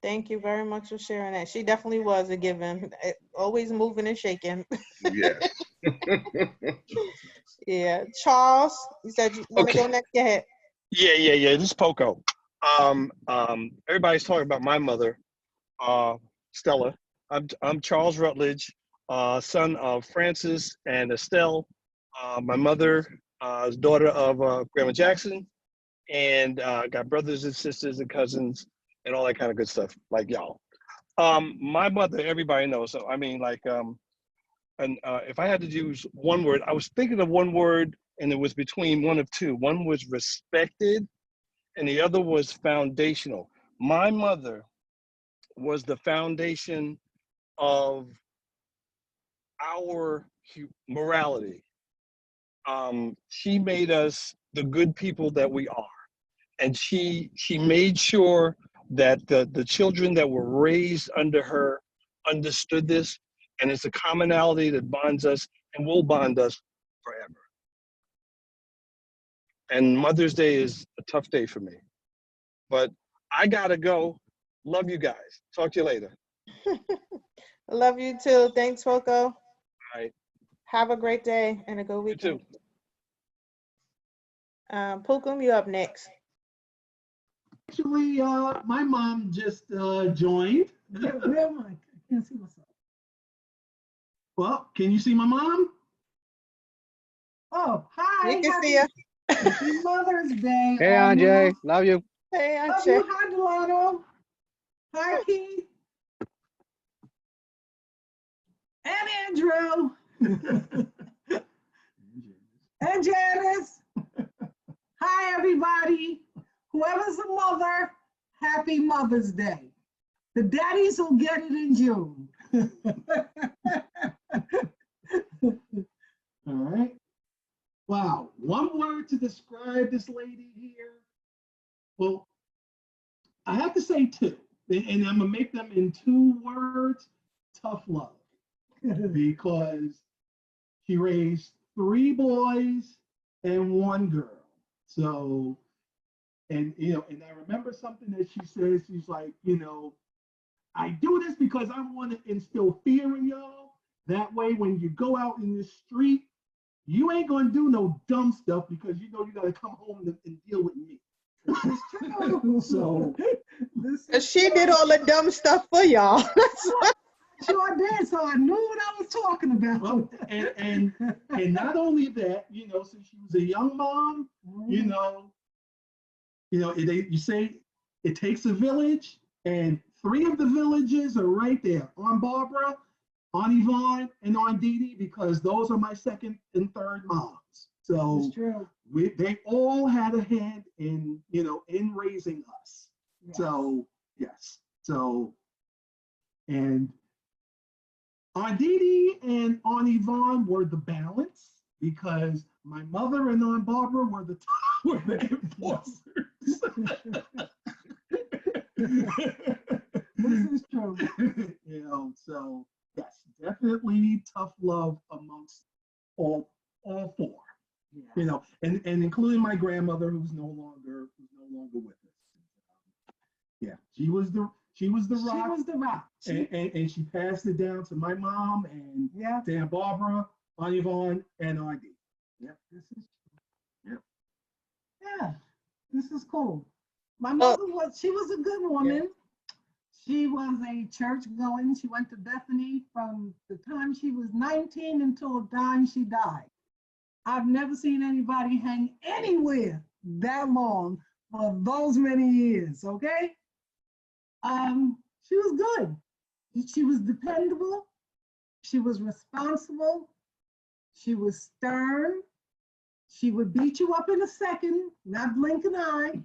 Thank you very much for sharing that. She definitely was a giving, always moving and shaking. Yes. Yeah. Charles, you said you want to go next? Go ahead. Yeah. This is Poco. Everybody's talking about my mother, Stella. I'm Charles Rutledge, son of Francis and Estelle. My mother is daughter of Grandma Jackson, and got brothers and sisters and cousins and all that kind of good stuff, like y'all. My mother, everybody knows. So I mean, like, if I had to use one word, I was thinking of one word, and it was between one of two. One was respected, and the other was foundational. My mother was the foundation of our morality. She made us the good people that we are. And she made sure that the children that were raised under her understood this, and it's a commonality that bonds us and will bond us forever. And Mother's Day is a tough day for me, but I gotta go. Love you guys. Talk to you later. Love you too. Thanks, Foco. All right. Have a great day and a good weekend. You too. Pukum, you up next. Actually, my mom just joined. Where am I? Can't see what's up. Well, can you see my mom? Oh, hi. We can see you. Happy Mother's Day. Hey, Anjay. Love you. Hey, Love you. Hi, Delano. Hi, Keith. And Andrew. And Janice. Hi, everybody. Whoever's a mother, happy Mother's Day. The daddies will get it in June. All right. Wow. One word to describe this lady here. Well, I have to say two, and I'm going to make them in 2 words: tough love. Because she raised 3 boys and 1 girl. So, and and I remember something that she says. She's like, I do this because I want to instill fear in y'all. That way, when you go out in the street, you ain't gonna do no dumb stuff because you got to come home and deal with me. So, she did all the dumb stuff for y'all. Sure did. So I knew what I was talking about. Well, and not only that, since she was a young mom, you say it takes a village, and 3 of the villages are right there: on Barbara, on Yvonne, and on Dee Dee, because those are my 2nd and 3rd moms. So that's true. They all had a hand in in raising us. Yes. So yes. So and on Dee Dee and on Yvonne were the balance, because my mother and Aunt Barbara were the enforcers. This is true. So yes, definitely tough love amongst all 4. Yeah. And including my grandmother, who's no longer with us. Yeah, she was the rock. She was the rock. And she passed it down to my mom and to Aunt Barbara, Aunt Yvonne, and Aunt Dee. Yep, this is true. Yep. Yeah, this is cool. My mother she was a good woman. Yeah. She was a church going. She went to Bethany from the time she was 19 until the time she died. I've never seen anybody hang anywhere that long for those many years, okay? She was good. She was dependable. She was responsible. She was stern. She would beat you up in a second, not blink an eye,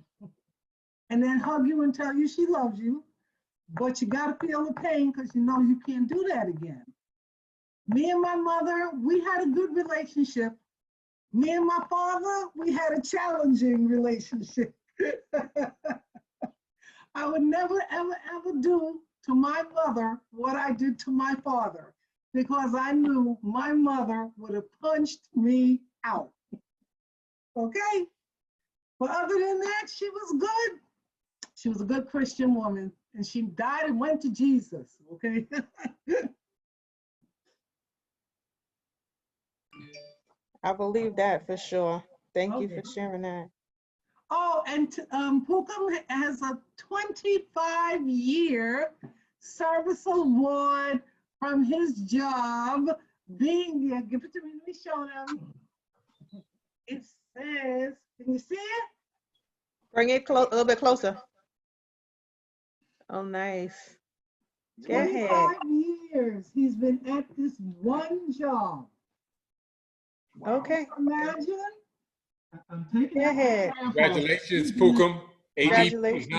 and then hug you and tell you she loves you. But you got to feel the pain because you can't do that again. Me and my mother, we had a good relationship. Me and my father, we had a challenging relationship. I would never, ever, ever do to my mother what I did to my father, because I knew my mother would have punched me out. Okay? But other than that, she was good. She was a good Christian woman, and she died and went to Jesus. Okay? I believe that for sure. Thank you for sharing that. Oh, and Pookum has a 25-year service award from his job being, give it to me, let me show them. It says, can you see it? Bring it a little bit closer. Oh, nice. Go ahead. 25 years he's been at this one job. Wow. Okay. Imagine. I'm taking Go ahead. Congratulations, Pookum. Congratulations.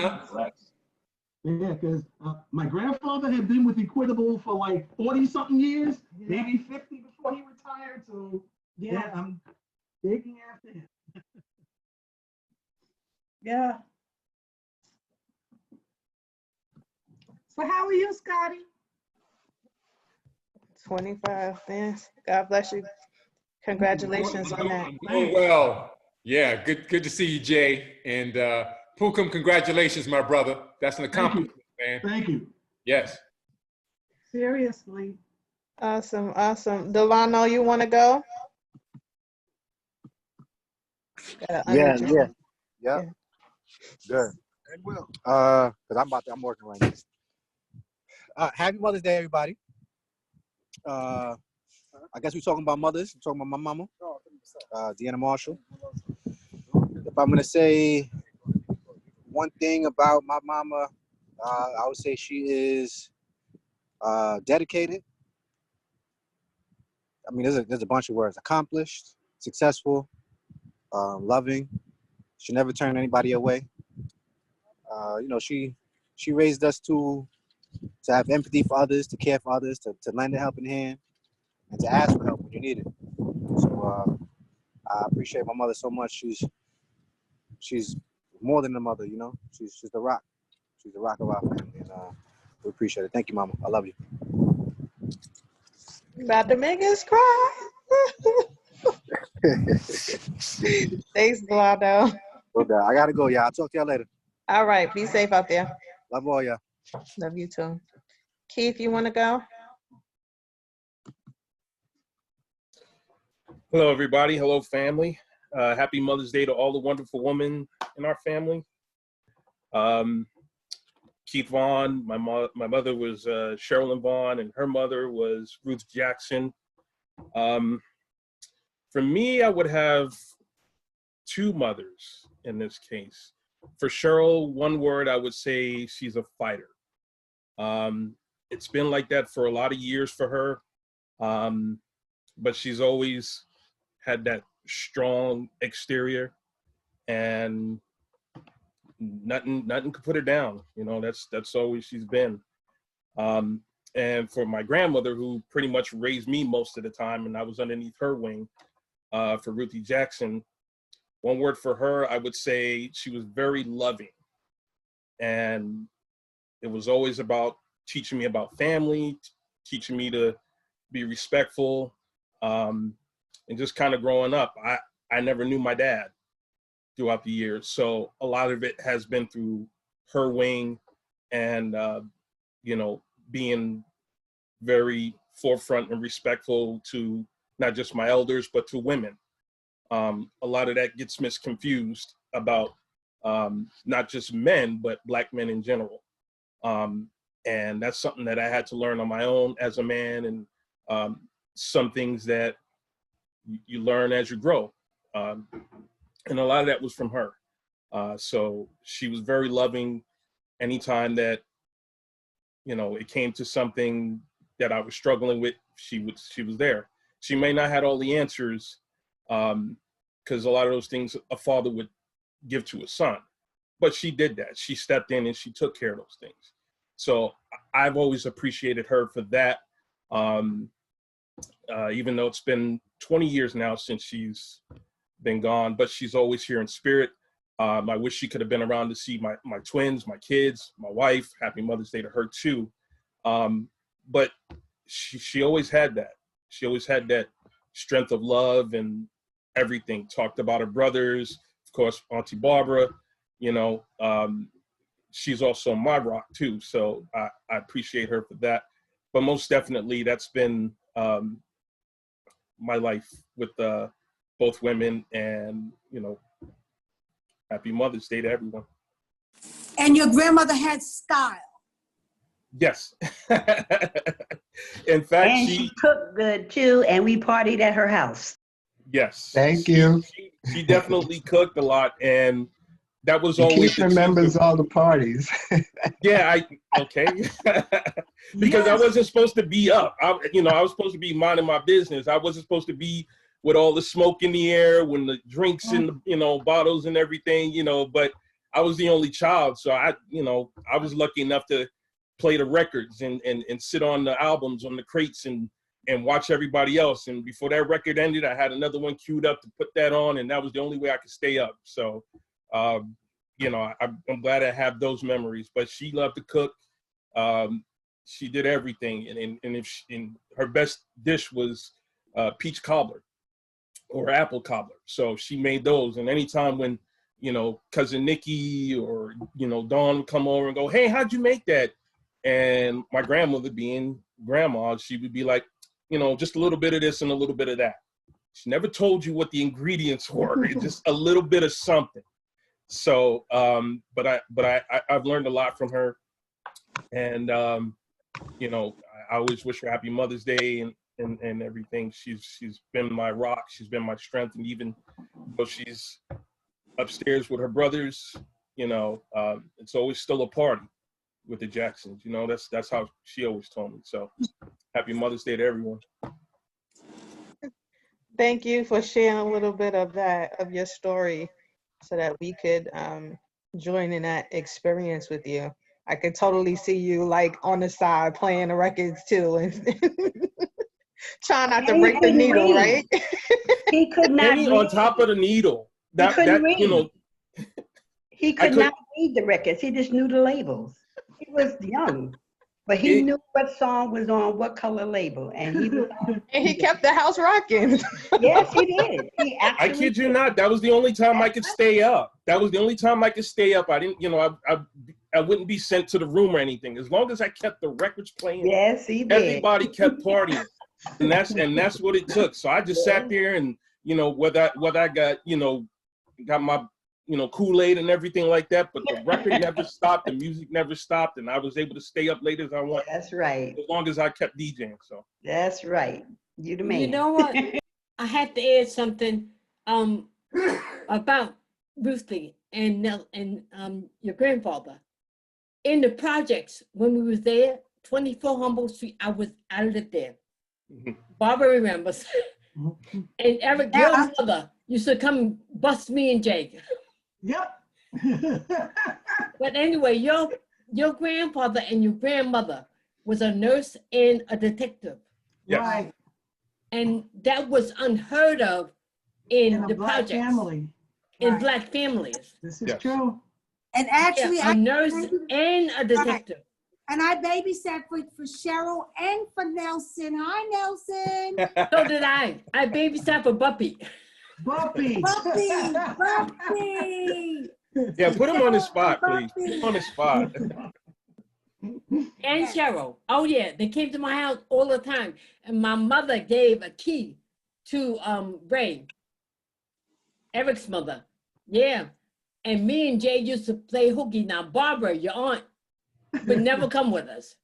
Yeah, because my grandfather had been with Equitable for like 40-something years, maybe 50 before he retired. So yeah, I'm taking after him. Yeah. So how are you, Scotty? 25, thanks. God bless you. Congratulations on that. Doing well. Yeah, good to see you, Jay. And Pookum, congratulations, my brother. That's an accomplishment, man. Thank you. Yes. Seriously. Awesome, awesome. Delano, you want to go? Yeah. Good. Because I'm working right now. Happy Mother's Day, everybody. I guess we're talking about mothers. I'm talking about my mama, Deanna Marshall. If I'm gonna say one thing about my mama, I would say she is dedicated. I mean, there's a bunch of words: accomplished, successful, loving. She never turned anybody away. You know, she raised us to have empathy for others, to care for others, to lend a helping hand, and to ask for help when you need it. So I appreciate my mother so much. She's more than a mother, you know. She's the rock. She's the rock of our family, and we appreciate it. Thank you, Mama. I love you. About to make us cry. Thanks, Blado. Okay, I gotta go, y'all. I'll talk to y'all later. All right, be safe out there. Love all y'all. Love you too. Keith, you want to go? Hello, everybody. Hello, family. Happy Mother's Day to all the wonderful women in our family. Keith Vaughn, my mother was Sherilyn Vaughn, and her mother was Ruth Jackson. For me, I would have two mothers in this case. For Cheryl, one word, I would say she's a fighter. It's been like that for a lot of years for her, but she's always had that strong exterior, and nothing could put her down. You know, that's always she's been. And for my grandmother, who pretty much raised me most of the time, and I was underneath her wing, for Ruthie Jackson, one word for her, I would say she was very loving. And it was always about teaching me about family, teaching me to be respectful, and just kind of growing up. I never knew my dad throughout the years. So a lot of it has been through her wing and, you know, being very forefront and respectful to not just my elders, but to women. A lot of that gets misconfused about not just men, but Black men in general. And that's something that I had to learn on my own as a man, and some things that you learn as you grow. And a lot of that was from her. So she was very loving. Anytime that, you know, it came to something that I was struggling with, she was there. She may not have all the answers, because a lot of those things a father would give to a son, but she did that. She stepped in and she took care of those things. So I've always appreciated her for that. Even though it's been 20 years now since she's been gone, but she's always here in spirit. I wish she could have been around to see my twins, my kids, my wife. Happy Mother's Day to her too. But she always had that. She always had that strength of love and everything. Talked about her brothers, of course, Auntie Barbara, you know, she's also my rock too. So I appreciate her for that. But most definitely that's been my life with both women, and, you know, happy Mother's Day to everyone. And your grandmother had style. Yes. In fact, and she cooked good too, and we partied at her house. Yes. Thank you. She definitely cooked a lot, and that was And always Keith remembers all the parties. Yeah, okay. Because I wasn't supposed to be up. I was supposed to be minding my business. I wasn't supposed to be with all the smoke in the air, when the drinks and the, bottles and everything, but I was the only child. So I was lucky enough to play the records and sit on the albums, on the crates and watch everybody else. And before that record ended, I had another one queued up to put that on, and that was the only way I could stay up. So, I'm glad I have those memories. But she loved to cook. She did everything, and her best dish was peach cobbler or apple cobbler. So she made those, and anytime when cousin Nikki or Dawn would come over and go, "Hey, how'd you make that?" And my grandmother, being grandma, she would be like, just a little bit of this and a little bit of that. She never told you what the ingredients were. Just a little bit of something. So, but I've learned a lot from her, and you know, I always wish her happy Mother's Day and everything. She's been my rock. She's been my strength. And even though she's upstairs with her brothers, you know, it's always still a party with the Jacksons. You know, that's how she always told me. So happy Mother's Day to everyone. Thank you for sharing a little bit of that, of your story, so that we could join in that experience with you. I could totally see you like on the side playing the records too and trying not to break the needle, right? He could not Penny on top of the needle. That you know. He could not read the records. He just knew the labels. He was young, but he knew what song was on what color label, and he was and he kept the house rocking. Yes, he did. He actually I kid you not. That was the only time I could stay up. That was the only time I could stay up. I didn't, you know, I wouldn't be sent to the room or anything. As long as I kept the records playing, yes, he did. Everybody kept partying, and that's what it took. So I just sat there and, you know, whether I got, you know, got my, you know, Kool-Aid and everything like that, but the record never stopped, the music never stopped, and I was able to stay up late as I wanted. That's right. As long as I kept DJing. So that's right. You the man. You know what? I had to add something about Ruthie and your grandfather. In the projects when we was there, 24 Humboldt Street, I lived there. Barbara remembers. And Eric, your mother used to come bust me and Jake. Yep. But anyway, your grandfather and your grandmother was a nurse and a detective. Yes. Right. And that was unheard of in the Black projects. family. In Right. Black families. This is true. And actually, a nurse and a detective. And I babysat for Cheryl and for Nelson. Hi, Nelson. So did I. I babysat for Buppy. Buppy. Buppy. Yeah, put him on the spot, please. Put him on the spot. And Cheryl. Oh yeah, they came to my house all the time. And my mother gave a key to Ray, Eric's mother. Yeah. And me and Jay used to play hooky. Now Barbara, your aunt, would never come with us.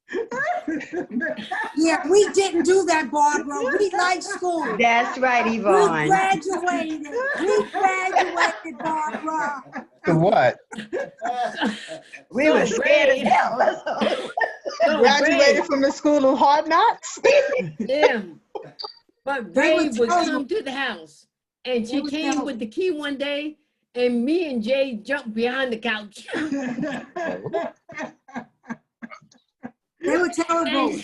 Yeah, we didn't do that, Barbara. We liked school. That's right, Yvonne. We graduated. We graduated, Barbara. To what? We were scared as hell. Graduated from the school of hard knocks. Yeah. But Ray would come to the house. And she came with the key one day, and me and Jay jumped behind the couch. They were terrible.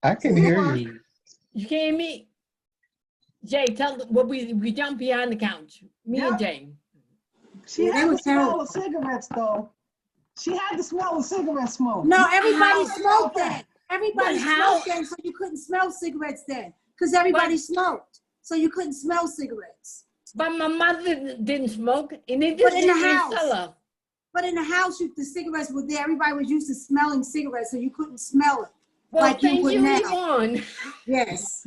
I can hear you. You can't hear me? Jay, tell them what we jumped behind the couch. Me and Jay. She had to smell the cigarettes, though. She had to smell the cigarette smoke. No, everybody smoked then. Everybody smoked then, so you couldn't smell cigarettes then. Because everybody smoked. So you couldn't smell cigarettes. But my mother didn't smoke, and it But didn't in the house. But in the house, the cigarettes were there. Everybody was used to smelling cigarettes, so you couldn't smell it. Well, like you would now. Yvonne. Yes.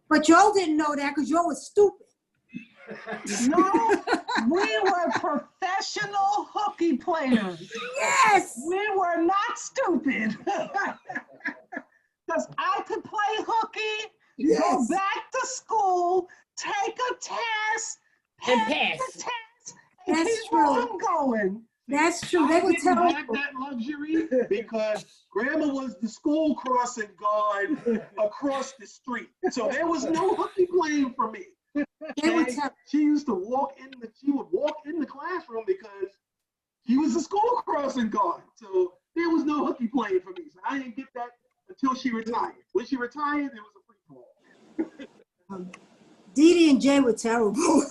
But Joe didn't know that because Joe was stupid. No, we were professional hooky players. Yes. We were not stupid. Because I could play hooky, go back to school, take a test, and pass the test, and That's keep true. on going. That's true. They I were didn't terrible. have that luxury because Grandma was the school crossing guard across the street. So there was no hooky playing for me. And she used to she would walk in the classroom because he was the school crossing guard. So there was no hooky playing for me. So I didn't get that until she retired. When she retired, it was a free fall. Dee Dee and Jay were terrible.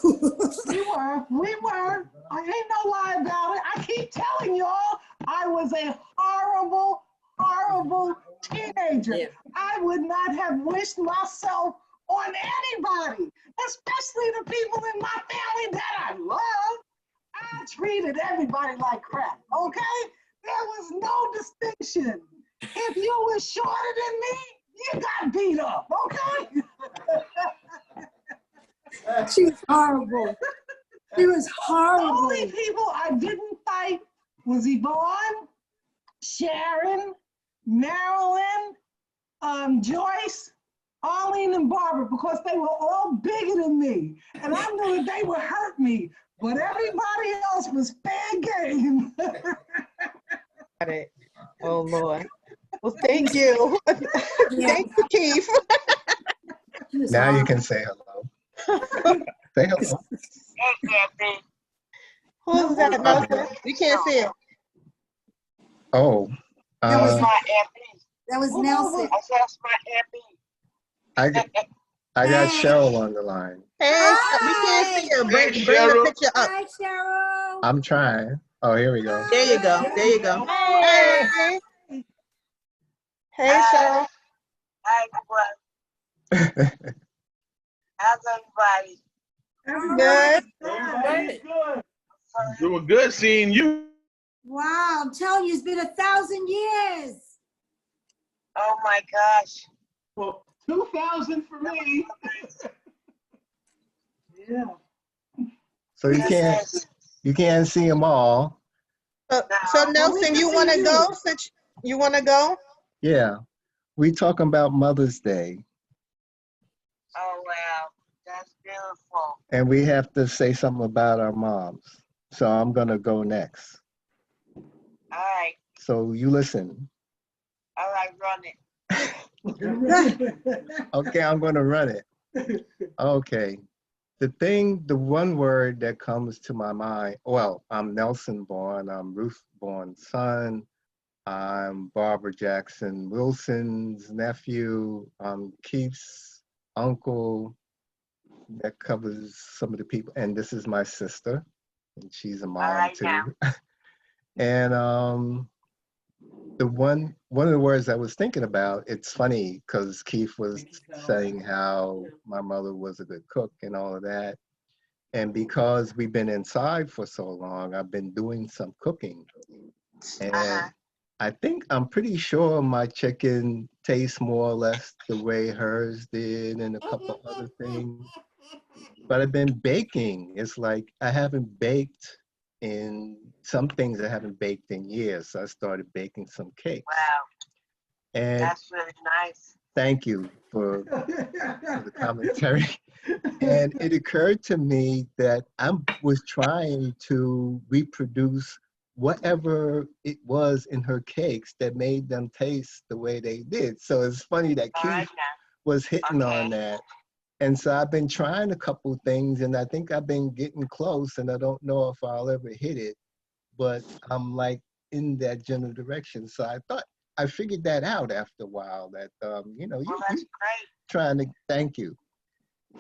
We were. I ain't no lie about it. I keep telling y'all, I was a horrible, horrible teenager. Yeah. I would not have wished myself on anybody, especially the people in my family that I love. I treated everybody like crap, okay? There was no distinction. If you were shorter than me, you got beat up, okay? She was horrible. She was horrible. The only people I didn't fight was Yvonne, Sharon, Marilyn, Joyce, Arlene, and Barbara, because they were all bigger than me. And I knew that they would hurt me, but everybody else was fair game. Got it. Oh, Lord. Well, thank you. Thank you, Keith. Now you can say hello. Say hello. Who's that, Nelson? We can't see him. Oh, That was my Aunt B. That was Nelson. I said that's my Aunt B. I got Cheryl on the line. Hey, we can't see her. Bring the picture up. Hi, Cheryl. I'm trying. Oh, here we go. There you go. There you go. Hey. Hey, Cheryl. Hi, everyone. How's everybody? Good. Everybody's good. Doing good seeing you. Wow, I'm telling you, it's been 1,000 years. Oh my gosh. Well, 2,000 for me. Yeah. So you can't see them all. So Nelson, you want to go? Since you want to go? Yeah. We talking about Mother's Day, Oh wow, that's beautiful. and we have to say something about our moms. So I'm gonna go next. All right, So you listen. all right, run it. Okay, I'm gonna run it. Okay. The one word that comes to my mind, well, I'm Nelson born, I'm Ruth Bourne's son, I'm Barbara Jackson Wilson's nephew, I'm Keith's uncle. That covers some of the people, and this is my sister, and she's a mom too. And one of the words I was thinking about, it's funny because Keith was saying how my mother was a good cook and all of that. And because we've been inside for so long, I've been doing some cooking. And I'm pretty sure my chicken tastes more or less the way hers did and a couple other things. But I've been baking. It's like I haven't baked in some things I haven't baked in years. So I started baking some cakes. Wow, And that's really nice. thank you for the commentary. And it occurred to me that I was trying to reproduce whatever it was in her cakes that made them taste the way they did. So it's funny that Keith was hitting on that. And so I've been trying a couple things, and I think I've been getting close, and I don't know if I'll ever hit it, but I'm like in that general direction. So I figured that out after a while, that, you're trying to, thank you.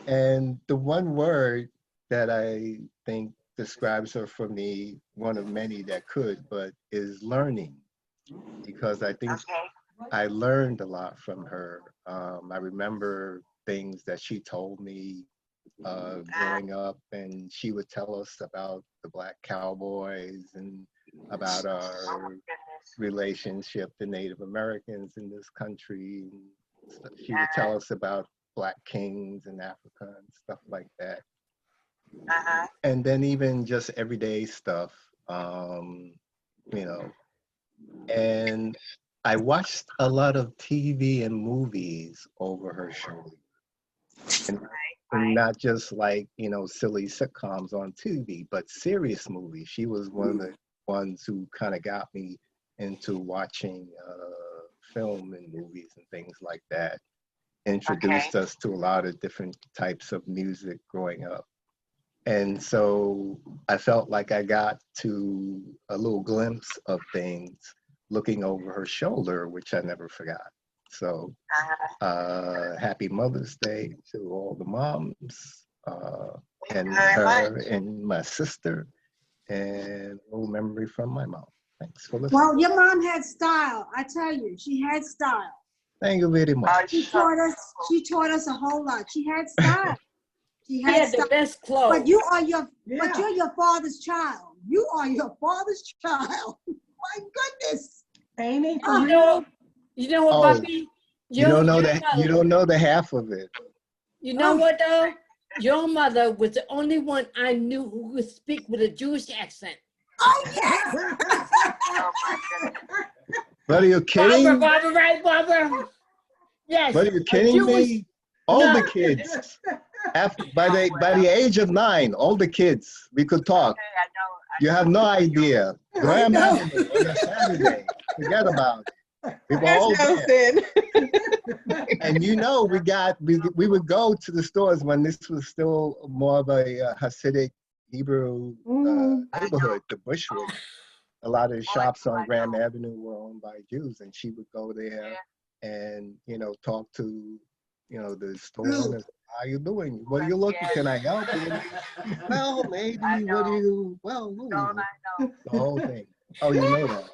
And the one word that I think describes her for me, one of many that could, but is learning, because I think I learned a lot from her. I remember things that she told me growing up, and she would tell us about the Black cowboys and about our relationship to Native Americans in this country. And she would tell us about Black kings in Africa and stuff like that. And then even just everyday stuff, and I watched a lot of TV and movies over her shoulder. And not just like, silly sitcoms on TV, but serious movies. She was one of the ones who kind of got me into watching film and movies and things like that. Introduced us to a lot of different types of music growing up. And so I felt like I got to a little glimpse of things looking over her shoulder, which I never forgot. So happy Mother's Day to all the moms and her and my sister, and a little memory from my mom. Thanks for listening. Well, your mom had style. I tell you, she had style. Thank you very much. She taught us a whole lot. She had style. She had style. the best clothes. But you're your father's child. You are your father's child. My goodness. Ain't it? You know what, Bobby? You don't know that. You don't know the half of it. You know what though? Your mother was the only one I knew who could speak with a Jewish accent. Oh yes. What are you kidding? Barbara, right, Barbara? Yes. What are you kidding me? All the kids. By the age of 9, all the kids, we could talk. You have no idea. Graham Avenue on a Saturday. Forget about it. We were all there. And you know, we would go to the stores when this was still more of a Hasidic Hebrew neighborhood, the Bushwick. A lot of the shops on Graham Avenue were owned by Jews, and she would go there and, you know, talk to, you know, the store owners. How you doing? What are you looking? Can I help you? Well, maybe. What do you? Well, the whole thing. Oh, you know that.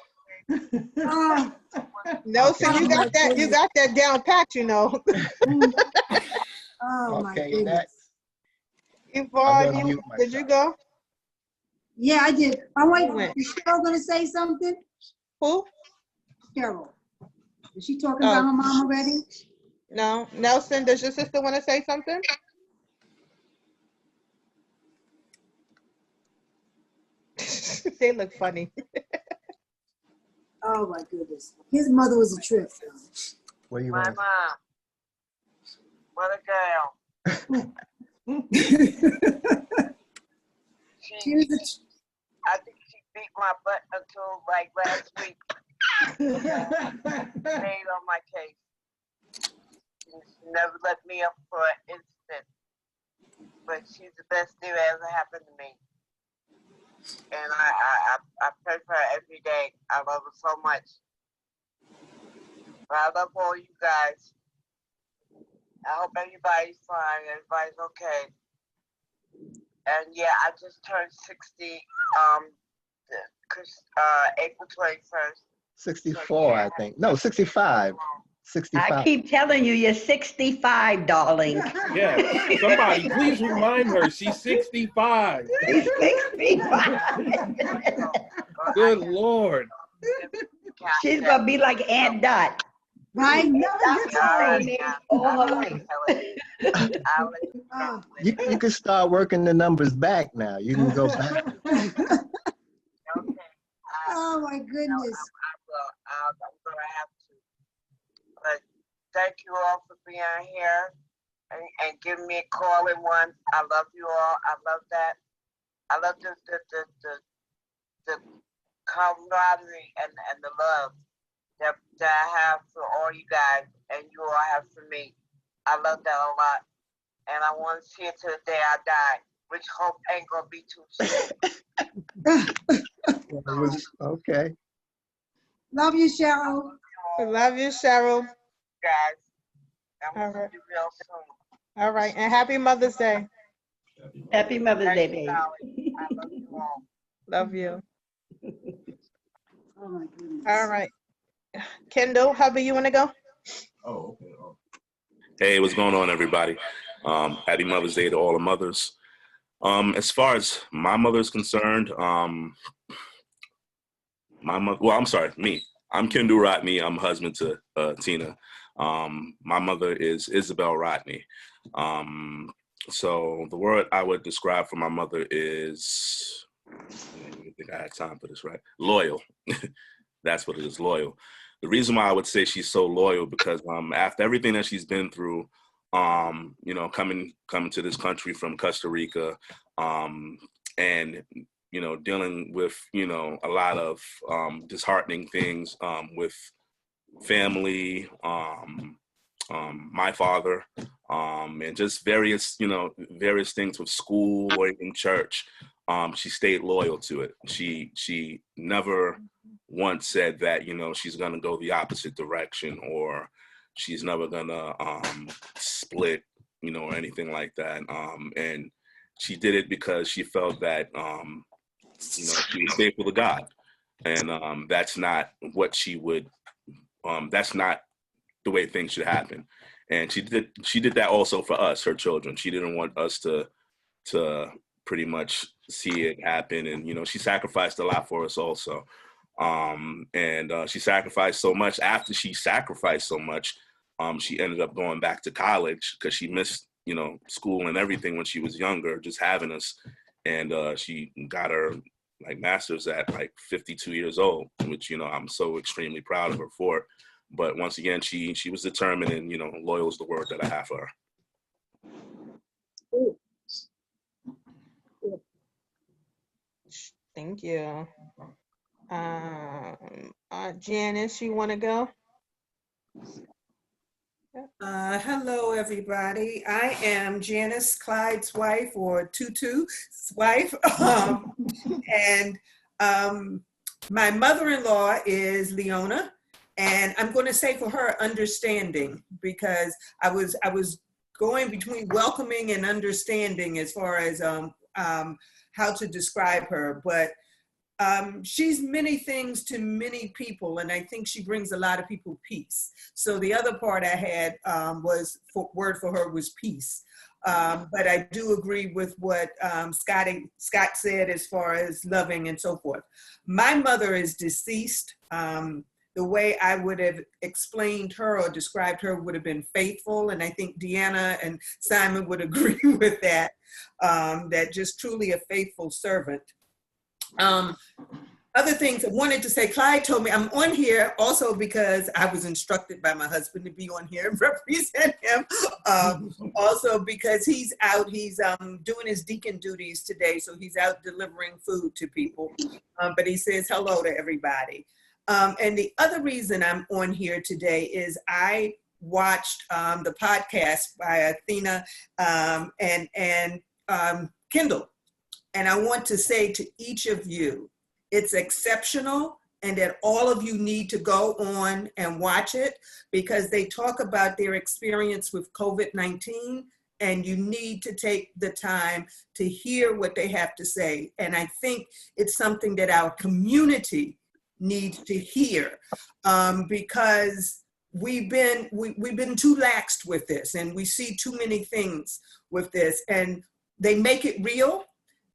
No, so you got that. You got that down pat, you know. Oh my Okay, goodness. next. Yvonne, did you go? Yeah, I did. Oh wait, is Cheryl gonna say something? Who? Cheryl. Is she talking about her mom already? No. Nelson, does your sister want to say something? They look funny. Oh my goodness. His mother was a trip. What do you My want? mom. What a girl. I think she beat my butt until like last week. Stayed on my case. She never let me up for an instant. But she's the best thing that ever happened to me. And I pray for her every day. I love her so much. But I love all you guys. I hope everybody's fine. Everybody's okay. And yeah, I just turned 60. April 21st. 64, I think. No, 65. 65. I keep telling you, you're 65, darling. Yeah, somebody please remind her she's 65. She's 65. Good Lord. She's gonna be like Aunt Dot. Right? You can start working the numbers back now. You can go back. Oh my goodness. I'm gonna have to. But thank you all for being here and giving me a call in one. I love you all. I love that. I love the camaraderie and the love that I have for all you guys and you all have for me. I love that a lot. And I want to see it to the day I die, which hope ain't gonna be too soon. Okay. Love you, Cheryl. Love you, Cheryl. Guys, I'm All gonna right. see you real soon. All right, and happy Mother's Day. Happy Mother's Day, baby. I love you all. Love you. Oh my goodness. All right. Kendall, hubby, you want to go? Oh, okay. Hey, what's going on, everybody? Happy Mother's Day to all the mothers. As far as my mother is concerned, me. I'm Kendall Rodney. I'm husband to Tina. My mother is Isabel Rodney. So the word I would describe for my mother is, I didn't think I had time for this, right? Loyal. That's what it is, loyal. The reason why I would say she's so loyal because after everything that she's been through, you know, coming to this country from Costa Rica, and you know, dealing with, you know, a lot of disheartening things with family, my father, and just various things with school or in church. She stayed loyal to it. She never once said that, you know, she's gonna go the opposite direction or she's never gonna split, you know, or anything like that. And she did it because she felt that, you know, she was faithful to God. And that's not what she would, that's not the way things should happen. And she did that also for us, her children. She didn't want us to pretty much see it happen. And, you know, she sacrificed a lot for us also. And she sacrificed so much. After she sacrificed so much, she ended up going back to college because she missed, you know, school and everything when she was younger, just having us. And she got her like masters at like 52 years old, which, you know, I'm so extremely proud of her for. But once again, she was determined, and, you know, loyal is the word that I have for her. Thank you. Janice, you want to go? Hello, everybody. I am Janice Clyde's wife, or Tutu's wife. And my mother-in-law is Leona. And I'm going to say for her, understanding, because I was going between welcoming and understanding as far as how to describe her. But she's many things to many people, and I think she brings a lot of people peace. So the other part I had word for her was peace. But I do agree with what Scott said as far as loving and so forth. My mother is deceased. The way I would have explained her or described her would have been faithful, and I think Deanna and Simon would agree with that, that just truly a faithful servant. Other things I wanted to say, Clyde told me I'm on here also because I was instructed by my husband to be on here and represent him. Also because he's out, he's doing his deacon duties today, so he's out delivering food to people. But he says hello to everybody. And the other reason I'm on here today is I watched the podcast by Athena and Kendall. And I want to say to each of you, it's exceptional, and that all of you need to go on and watch it, because they talk about their experience with COVID-19, and you need to take the time to hear what they have to say. And I think it's something that our community needs to hear, because we've been too laxed with this, and we see too many things with this, and they make it real.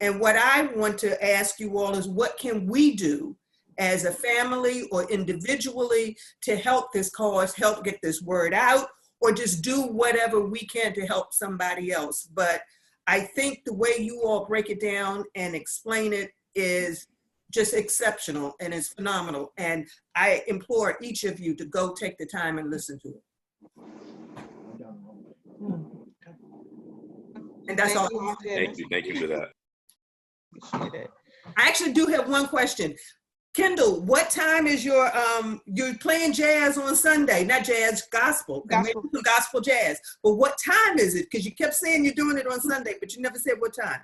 And what I want to ask you all is, what can we do as a family or individually to help this cause, help get this word out, or just do whatever we can to help somebody else. But I think the way you all break it down and explain it is just exceptional and is phenomenal. And I implore each of you to go take the time and listen to it. And that's all. Thank you for that. Appreciate it. I actually do have one question. Kendall, what time is your you're playing jazz on Sunday? Not jazz, gospel. Maybe some gospel jazz. But what time is it? Because you kept saying you're doing it on Sunday, but you never said what time.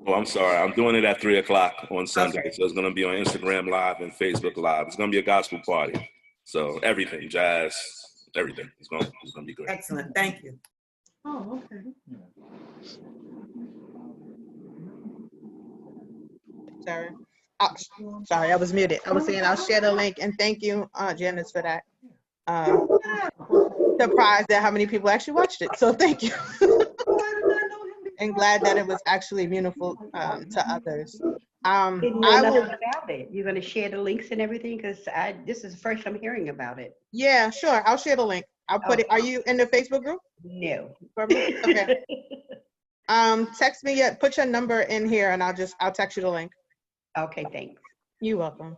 Oh, I'm sorry. I'm doing it at 3 o'clock on Sunday. Okay. So it's going to be on Instagram Live and Facebook Live. It's going to be a gospel party. So everything, jazz, everything. It's going to be great. Excellent. Thank you. Oh, okay. Sorry. Oh, sorry, I was muted. I was saying I'll share the link, and thank you, Janice, for that. Surprised at how many people actually watched it, so thank you. And glad that it was actually meaningful to others. Didn't know nothing about it. You're going to share the links and everything, because this is the first I'm hearing about it. Yeah, sure. I'll share the link. I'll put it. Are you in the Facebook group? No. Okay. Text me. Put your number in here, and I'll text you the link. Okay, thanks. You're welcome.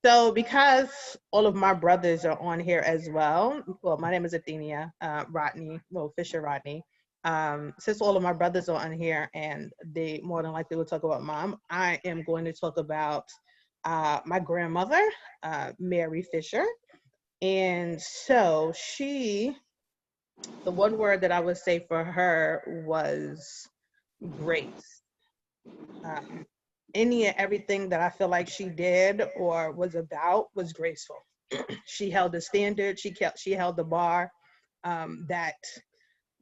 So because all of my brothers are on here as well, well, my name is Athenia Rodney, well, Fisher Rodney. Since all of my brothers are on here and they more than likely will talk about Mom, I am going to talk about my grandmother, Mary Fisher. And so the one word that I would say for her was grace. Any and everything that I feel like she did or was about was graceful. She held the standard, she held the bar that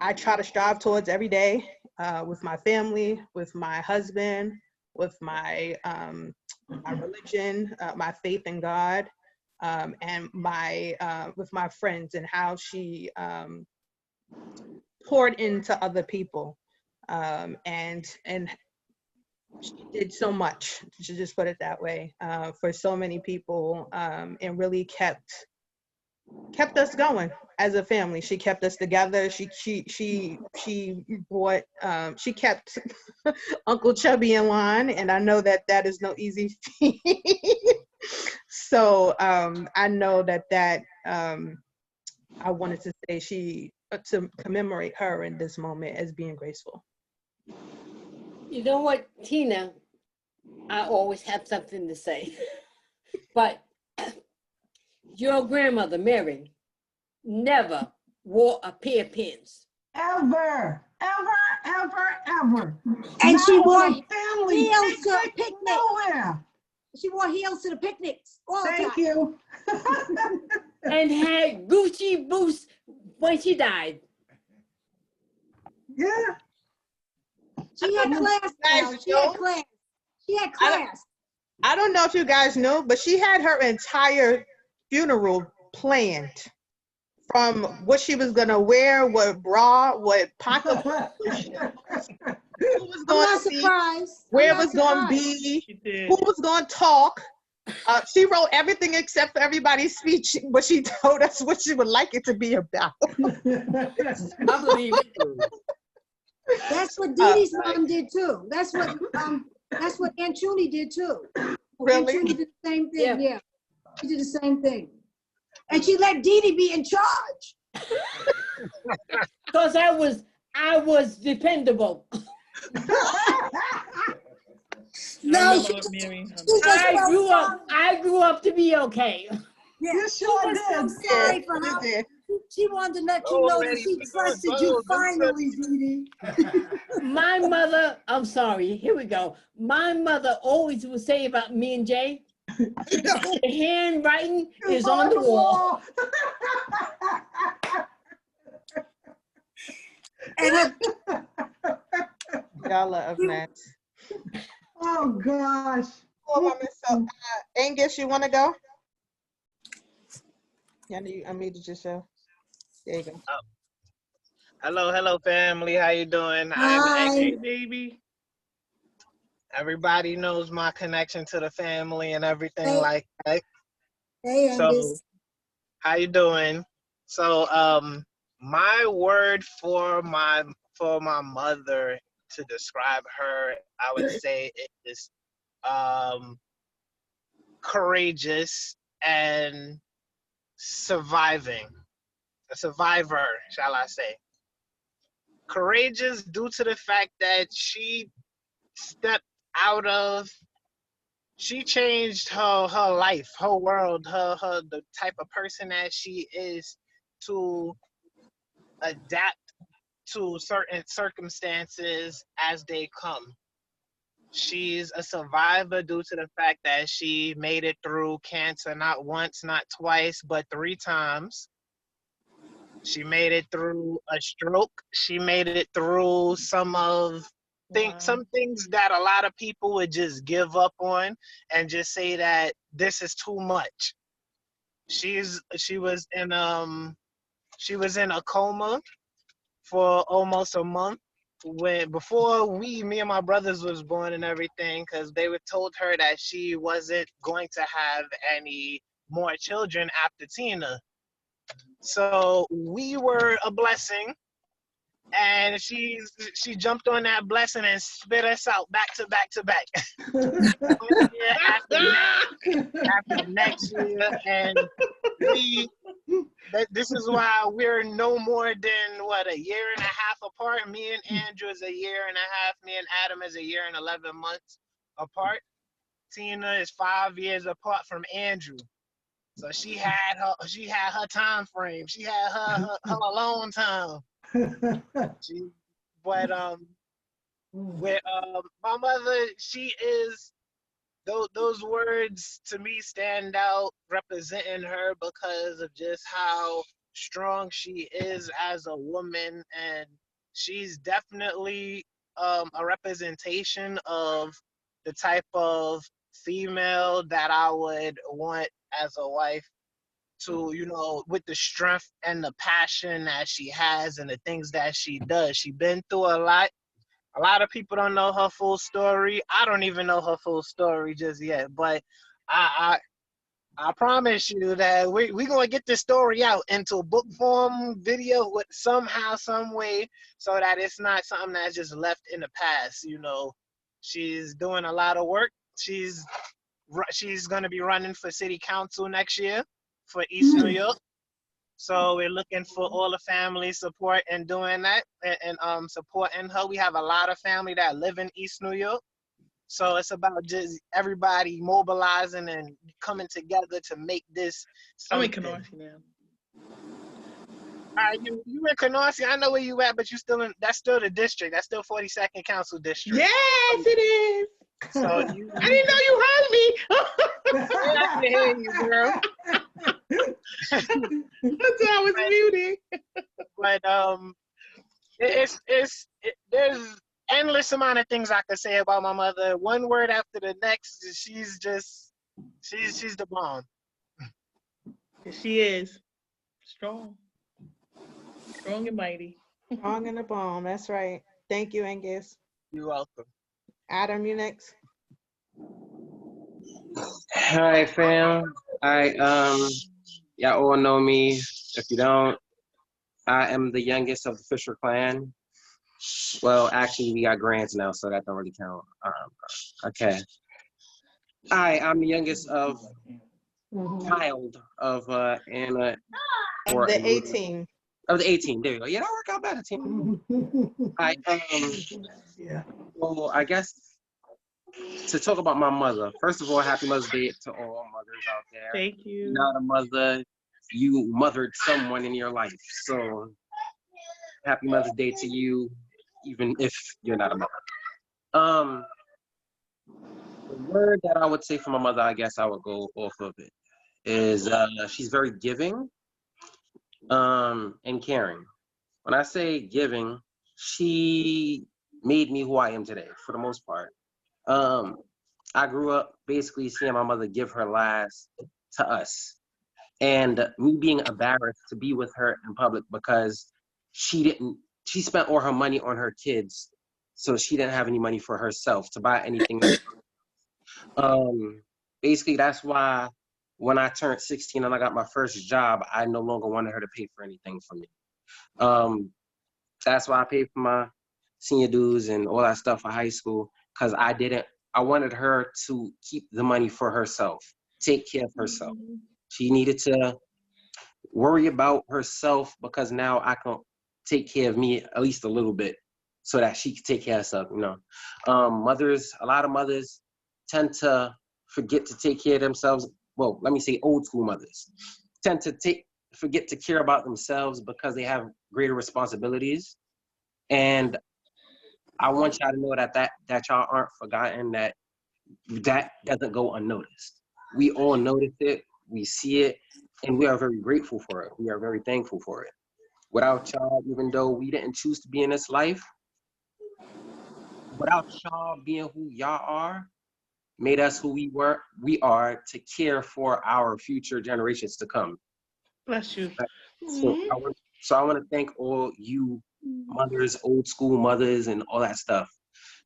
I try to strive towards every day with my family, with my husband, with my religion, my faith in God, and with my friends, and how she poured into other people, and she did so much, to just put it that way, for so many people, and really kept kept us going as a family. She kept us together. She brought she kept Uncle Chubby in line, and I know that that is no easy feat. So I know that I wanted to say to commemorate her in this moment as being graceful. You know what, Tina? I always have something to say. But your grandmother, Mary, never wore a pair of pants. Ever. And she Not wore on a family heels to picnic, picnics. nowhere. She wore heels to the picnics all the Thank time. you. And had Gucci boots when she died. Yeah. She had class. Now. She had class. She had class. I don't know if you guys know, but she had her entire funeral planned, from what she was gonna wear, what bra, what pocket, who was I'm going not to be, surprised. where I'm it was not going to surprised. be, who was going to talk. She wrote everything except for everybody's speech, but she told us what she would like it to be about. I believe it. That's what Dee Dee's mom did too. That's what Aunt Julie did too. Really? Aunt Julie did the same thing. Yeah. She did the same thing. And she let Dee Dee be in charge. Because I was dependable. No, I grew up to be okay. Yeah, You she sure was so did. sorry for her. She wanted to let you know that she trusted you finally, Dee Dee. My mother, I'm sorry, here we go. My mother always would say about me and Jay, the handwriting is on the wall. Y'all are up next. Oh gosh. So, Angus, you want to go? Yeah, I muted yourself. There you go. Hello, family. How you doing? Hi. Hey, baby. Everybody knows my connection to the family and everything like that. Hey, Angus. So, how you doing? So, my word for my mother to describe her, I would say is courageous and surviving. A survivor, shall I say. Courageous due to the fact that she changed her life, her world, her the type of person that she is to adapt to certain circumstances as they come. She's a survivor due to the fact that she made it through cancer not once, not twice, but 3 times. She made it through a stroke. She made it through some things that a lot of people would just give up on and just say that this is too much. She was in a coma for almost a month before me and my brothers was born and everything, because they were told her that she wasn't going to have any more children after Tina. So we were a blessing, and she jumped on that blessing and spit us out back to back to back. after the next year, and this is why we're no more than a year and a half apart. Me and Andrew is a year and a half. Me and Adam is a year and 11 months apart. Tina is 5 years apart from Andrew. So she had her time frame. She had her alone time. With my mother, she is those words to me stand out representing her because of just how strong she is as a woman, and she's definitely a representation of the type of female that I would want as a wife, to, with the strength and the passion that she has and the things that she does. She's been through a lot. A lot of people don't know her full story. I don't even know her full story just yet, but I promise you that we gonna get this story out into book form, video, with somehow, some way, so that it's not something that's just left in the past. You know, she's doing a lot of work. She's gonna be running for city council next year for East New York. So we're looking for all the family support in doing that and supporting her. We have a lot of family that live in East New York. So it's about just everybody mobilizing and coming together to make this something. I'm in Canarsie now. All right, you in Canarsie. I know where you at, but you still in. That's still the district. That's still 42nd Council District. Yes, it is. So I didn't know you heard me. I can hear you, girl. That's why I was muted. But there's endless amount of things I could say about my mother. One word after the next. She's the bomb. She is strong and mighty. Strong and the bomb. That's right. Thank you, Angus. You're welcome. Adam, you next. Hi, fam. Y'all all know me. If you don't, I am the youngest of the Fisher clan. Well, actually, we got grands now, so that don't really count. Okay. I'm the youngest of child of Anna. Of the 18. Of the 18. There you go. Yeah, that worked out better, team. Well, I guess to talk about my mother. First of all, happy Mother's Day to all mothers out there. Thank you. You're not a mother. You mothered someone in your life. So happy Mother's Day to you, even if you're not a mother. The word that I would say for my mother, I guess I would go off of it, is she's very giving and caring. When I say giving, she made me who I am today, for the most part. I grew up basically seeing my mother give her last to us, and me being embarrassed to be with her in public because she spent all her money on her kids, so she didn't have any money for herself to buy anything. Basically, that's why when I turned 16 and I got my first job, I no longer wanted her to pay for anything for me. That's why I paid for my senior dues and all that stuff for high school, because I wanted her to keep the money for herself, take care of herself. She needed to worry about herself because now I can take care of me at least a little bit so that she can take care of herself, you know. A lot of mothers tend to forget to take care of themselves. Well, let me say old school mothers tend to forget to care about themselves because they have greater responsibilities. And I want y'all to know that y'all aren't forgotten, that doesn't go unnoticed. We all notice it, we see it, and we are very grateful for it. We are very thankful for it. Without y'all, even though we didn't choose to be in this life, without y'all being who y'all are, made us who we are to care for our future generations to come. Bless you. So I want to thank all you mothers, old school mothers, and all that stuff.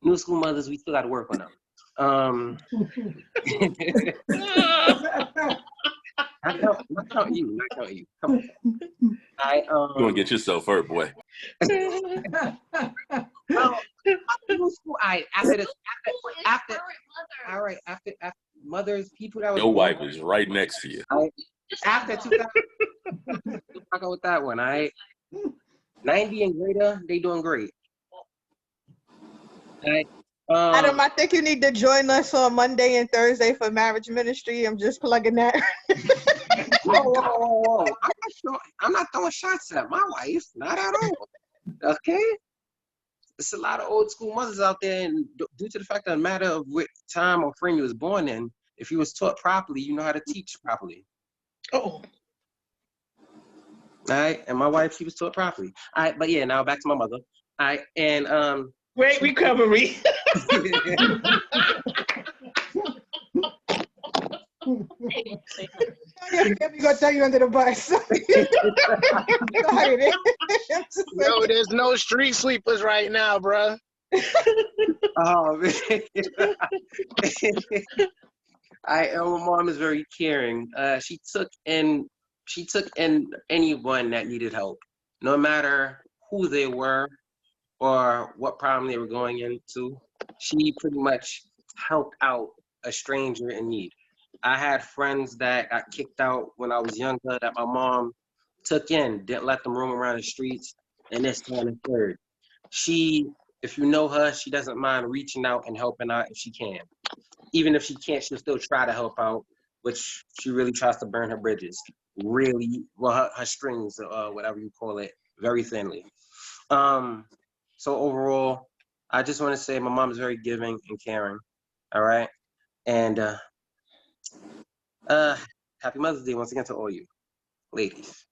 New school mothers, we still got to work on them. Not count you. Come on. You gonna get yourself hurt, boy. After mothers, people that was Your wife is right next to you. After 2000, I go with that one. 90 and greater, they doing great. Adam, I think you need to join us on Monday and Thursday for marriage ministry. I'm just plugging that. Whoa. I'm not throwing shots at my wife. Not at all. Okay? There's a lot of old school mothers out there, and due to the fact that no matter of what time or frame you was born in, if you was taught properly, you know how to teach properly. Oh. All right, and my wife, she was taught properly. All right, but yeah, now back to my mother. All right, and great recovery. We're gonna throw you under the bus. No, there's no street sweepers right now, bro. Oh man. My mom is very caring. She took in anyone that needed help, no matter who they were or what problem they were going into. She pretty much helped out a stranger in need. I had friends that got kicked out when I was younger that my mom took in, didn't let them roam around the streets, and this, that, and the third. She, if you know her, she doesn't mind reaching out and helping out if she can. Even if she can't, she'll still try to help out, which she really tries to burn her bridges. Really, well, her strings, whatever you call it, very thinly. So overall, I just want to say my mom is very giving and caring. All right, and happy Mother's Day once again to all you ladies.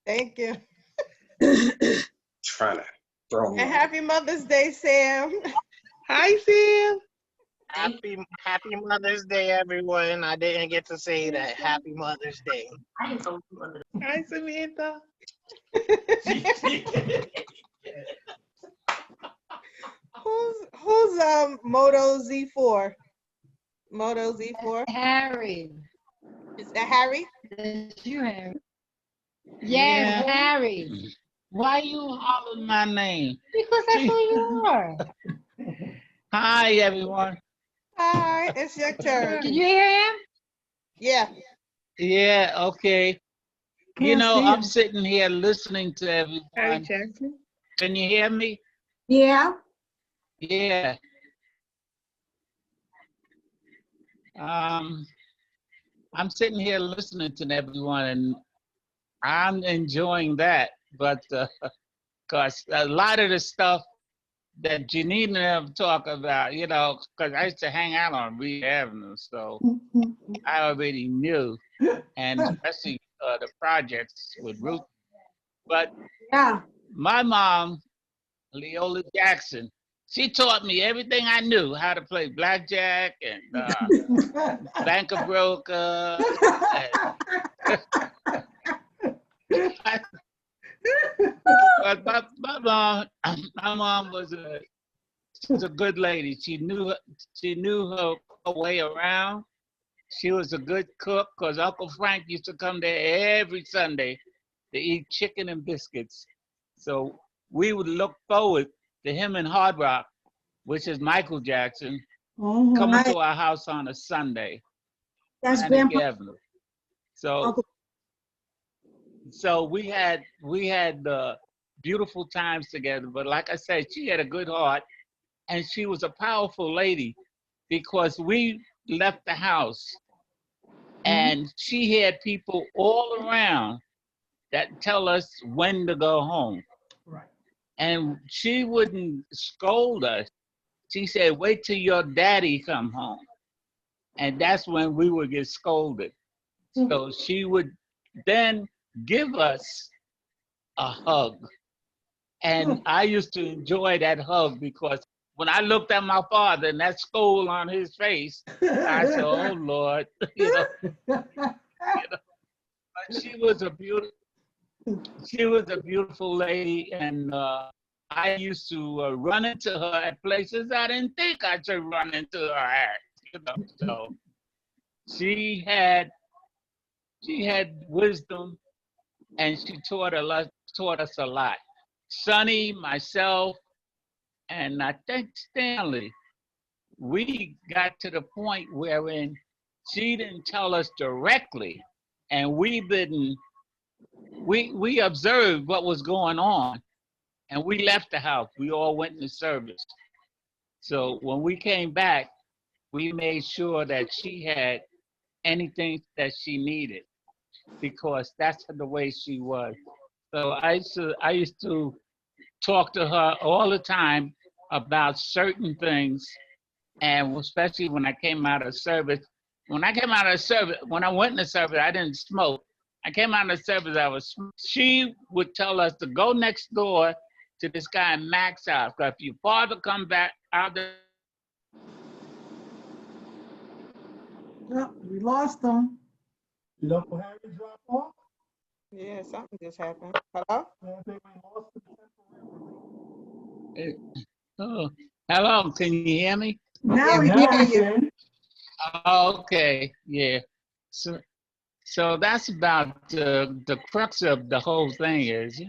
Thank you. Trying to throw me And off. happy Mother's Day, Sam. Hi, Sam. Happy Mother's Day, everyone. I didn't get to say that. Happy Mother's Day. Hi, Samantha. Who's Moto Z4? Moto Z4? Harry. Is that Harry? That's you, Harry. Yes, Harry. Why you hollering my name? Because that's who you are. Hi, everyone. Hi, it's your turn. Can you hear him? Yeah. Yeah, okay. You know, I'm sitting here listening to everyone. Can you hear me? Yeah. Yeah. I'm sitting here listening to everyone, and I'm enjoying that. But because a lot of the stuff that Janine and them talk about, you know, because I used to hang out on Reed Avenue, so I already knew, and especially the projects with Ruth. But yeah, my mom, Leola Jackson, she taught me everything I knew, how to play blackjack and banker broker. But my mom was she's a good lady. She knew her way around. She was a good cook because Uncle Frank used to come there every Sunday to eat chicken and biscuits. So we would look forward to him in Hard Rock, which is Michael Jackson, coming to our house on a Sunday. That's Shinnecock Grandpa. Avenue. So we had beautiful times together. But like I said, she had a good heart, and she was a powerful lady because we left the house, and she had people all around that tell us when to go home. Right. And she wouldn't scold us. She said, wait till your daddy come home. And that's when we would get scolded. So she would then give us a hug. And I used to enjoy that hug because when I looked at my father and that scold on his face, I said, oh Lord, you know. But she was a beautiful lady, and I used to run into her at places I didn't think I should run into her at, you know. So she had wisdom, and she taught us a lot. Sonny, myself, and I think Stanley, we got to the point wherein she didn't tell us directly, and we observed what was going on, and we left the house. We all went into service. So when we came back, we made sure that she had anything that she needed because that's the way she was. So I used to talk to her all the time about certain things, and especially when I came out of service. When I went into service, I didn't smoke. I came out of service, she would tell us to go next door to this guy Mac's house. Because if your father come back out there. Oh, we lost them. Did Uncle Harry drop off? Yeah, something just happened. Hello? I think we lost him temporarily. Oh, hello, can you hear me? Now we Yeah, can hear you. Okay, yeah. So that's about the crux of the whole thing is,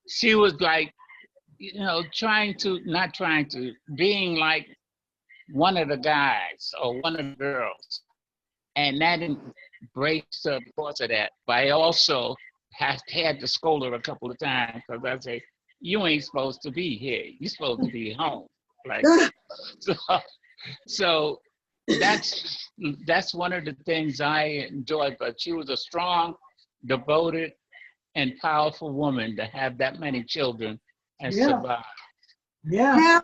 she was like, being like one of the guys or one of the girls. And that breaks the course of that. But I also had to scold her a couple of times because I say, you ain't supposed to be here. You're supposed to be home. Like, so that's one of the things I enjoyed. But she was a strong, devoted, and powerful woman to have that many children and survive. Yeah.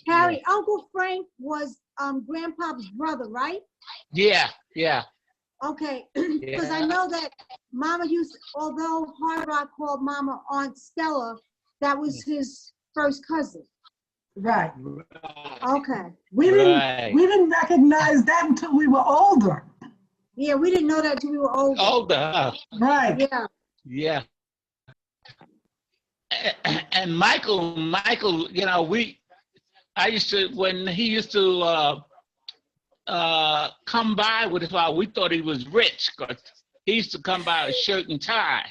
Harry, Uncle Frank was Grandpa's brother, right? Yeah. Okay, because I know that Mama although Hard Rock called Mama Aunt Stella, that was his first cousin. Right. Okay. We didn't recognize that until we were older. Yeah, we didn't know that until we were older. Older. Right. Yeah. Yeah. And Michael, I used to, when he used to come by with his father, we thought he was rich because he used to come by with a shirt and tie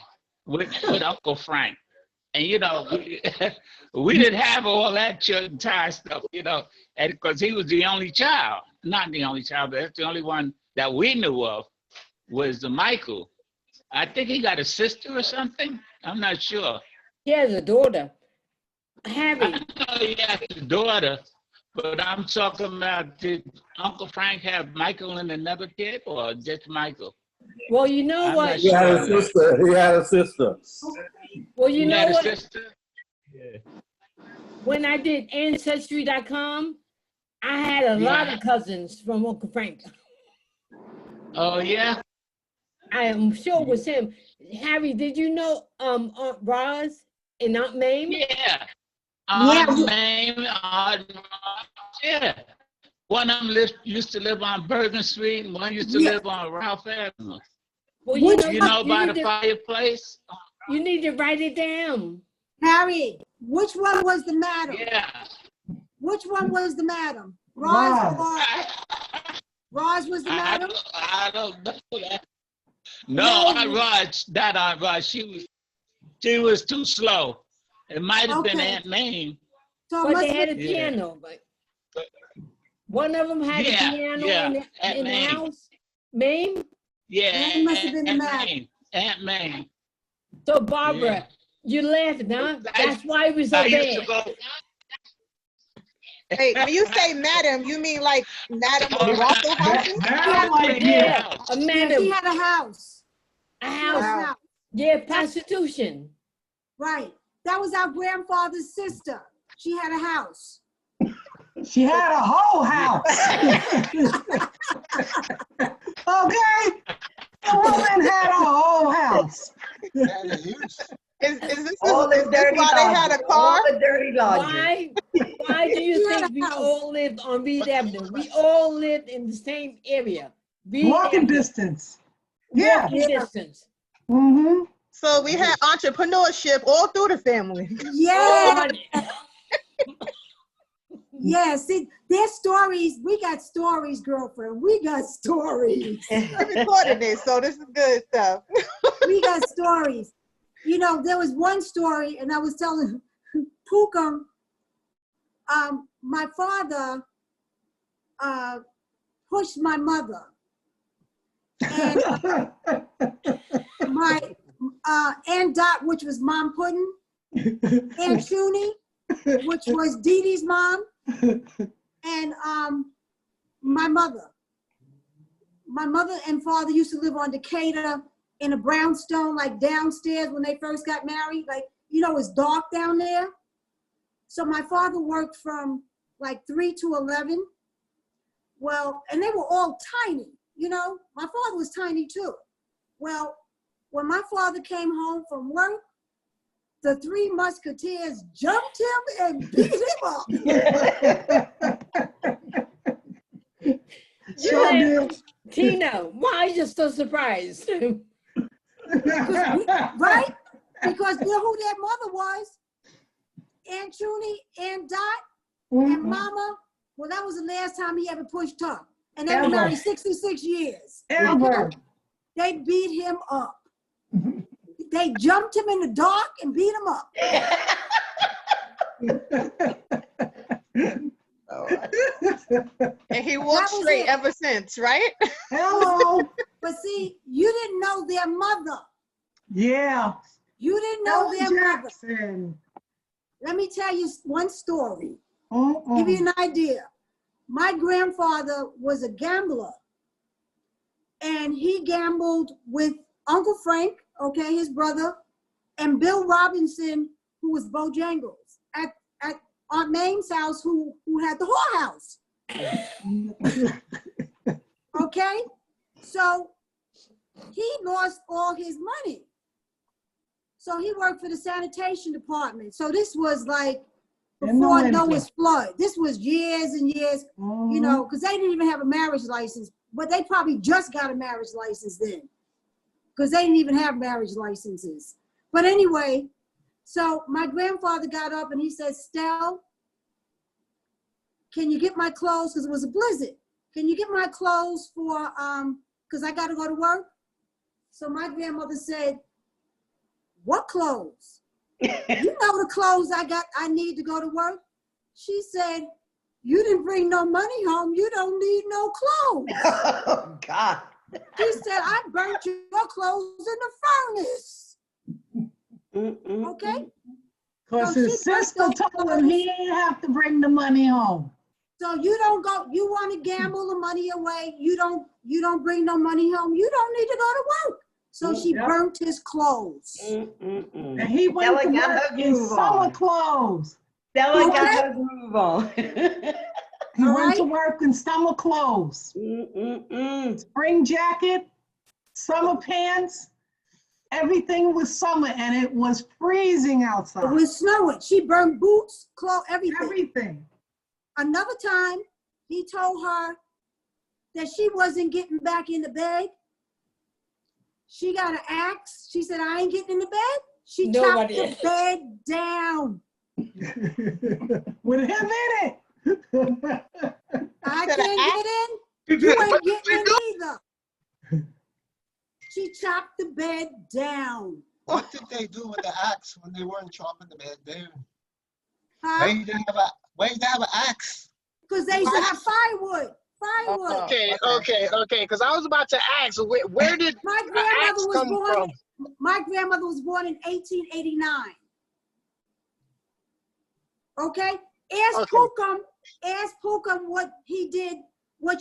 with Uncle Frank. And, we didn't have all that shirt and tie stuff, and because he was the only child, not the only child, but that's the only one that we knew of was Michael. I think he got a sister or something. I'm not sure. He has a daughter. Harry. I know he has a daughter, but I'm talking about, did Uncle Frank have Michael and another kid or just Michael? Well, you know I'm what? not He had a sure. sister. He had a sister. Well, you He know had a what? sister? Yeah. When I did Ancestry.com, I had a lot of cousins from Uncle Frank. Oh, yeah? I am sure it was him. Harry, did you know Aunt Roz and Aunt Mame? Yeah. Yeah. Aunt Mame, yeah. One of them used to live on Bergen Street, and one used to live on Ralph Avenue. Well, you know by the fireplace? You need to write it down. Harry, which one was the madam? Yeah. Which one was the madam? Roz was the madam? I don't know that. No, Aunt Raj, not Aunt Raj. She was too slow. It might have been Aunt Mame. So they had a piano, but one of them had a piano in the house. Mame? Yeah, That must have been the madam. Aunt Mame. So Barbara, you laughed, huh? That's why it was so bad. Hey, when you say madam, you mean like Madam of Waffle Houses? Yeah, a madam. She had a house. A house. Yeah, prostitution. Right. That was our grandfather's sister. She had a house. She had a whole house. Okay? The woman had a whole house. Is this All the dirty why they had a laundry, car? all the dirty laundry. Why do you think we all lived on Reed Avenue? We all lived in the same area. Walking distance. Yeah. Walking distance. Mm-hmm. So we had entrepreneurship all through the family. Yeah. Yeah, see, their stories, we got stories, girlfriend. We got stories. I recorded this, so this is good stuff. We got stories. There was one story, and I was telling Pookum, my father pushed my mother. And my Aunt Dot, which was Mom Puddin', Aunt Shuni, which was Dee Dee's mom, and my mother. My mother and father used to live on Decatur in a brownstone, like downstairs when they first got married. Like, it's dark down there. So my father worked from like 3 to 11. Well, and they were all tiny, My father was tiny too. Well, when my father came home from work, the 3 Musketeers jumped him and beat him up. Tina, why are you so surprised? Right? Because you know who their mother was? Aunt Junie, Aunt Dot, and Mama, Well, that was the last time he ever pushed her. And they were Ever. married 66 years. Ever. Okay? They beat him up. They jumped him in the dark and beat him up. And he walked That was straight it. ever since, right? Hello. But see, you didn't know their mother. Yeah. You didn't know Ellen their mother. Jackson. Let me tell you one story. Uh-uh. Give you an idea. My grandfather was a gambler. And he gambled with Uncle Frank, okay, his brother, and Bill Robinson, who was Bojangles, at Aunt Mame's house, who had the whorehouse. Okay? So he lost all his money. So he worked for the sanitation department. So this was like before Noah's flood. This was years and years, you know, because they didn't even have a marriage license, but they probably just got a marriage license then, because they didn't even have marriage licenses. But anyway, so my grandfather got up and he said, Stell, can you get my clothes? Because it was a blizzard. Can you get my clothes for, because I got to go to work? So my grandmother said, what clothes? You know the clothes I need to go to work? She said, you didn't bring no money home. You don't need no clothes. Oh, God. She said, I burnt your clothes in the furnace. Okay? Because So his she sister burnt those told him he clothes. didn't have to bring the money home. So you don't go, you want to gamble the money away. You don't bring no money home. You don't need to go to work. So she burnt his clothes. And he went to Stella got work her in groove summer on. clothes. Stella got Okay. her groove on. He All went to right. work in summer clothes. Spring jacket, summer pants, everything was summer and it was freezing outside. It was snowing. She burned boots, clothes, everything. Everything. Another time, he told her that she wasn't getting back in the bed. She got an axe. She said, I ain't getting in the bed. She Nobody chopped is. the bed down. With him in it. I said can't an get in. You ain't getting in either. She chopped the bed down. What did they do with the axe when they weren't chopping the bed down? Huh? Why did they have an axe? Because they used to have firewood. Firewood. Okay. Because I was about to ask, where did My the grandmother axe was come born. from? My grandmother was born in 1889. Okay? Ask Pookum what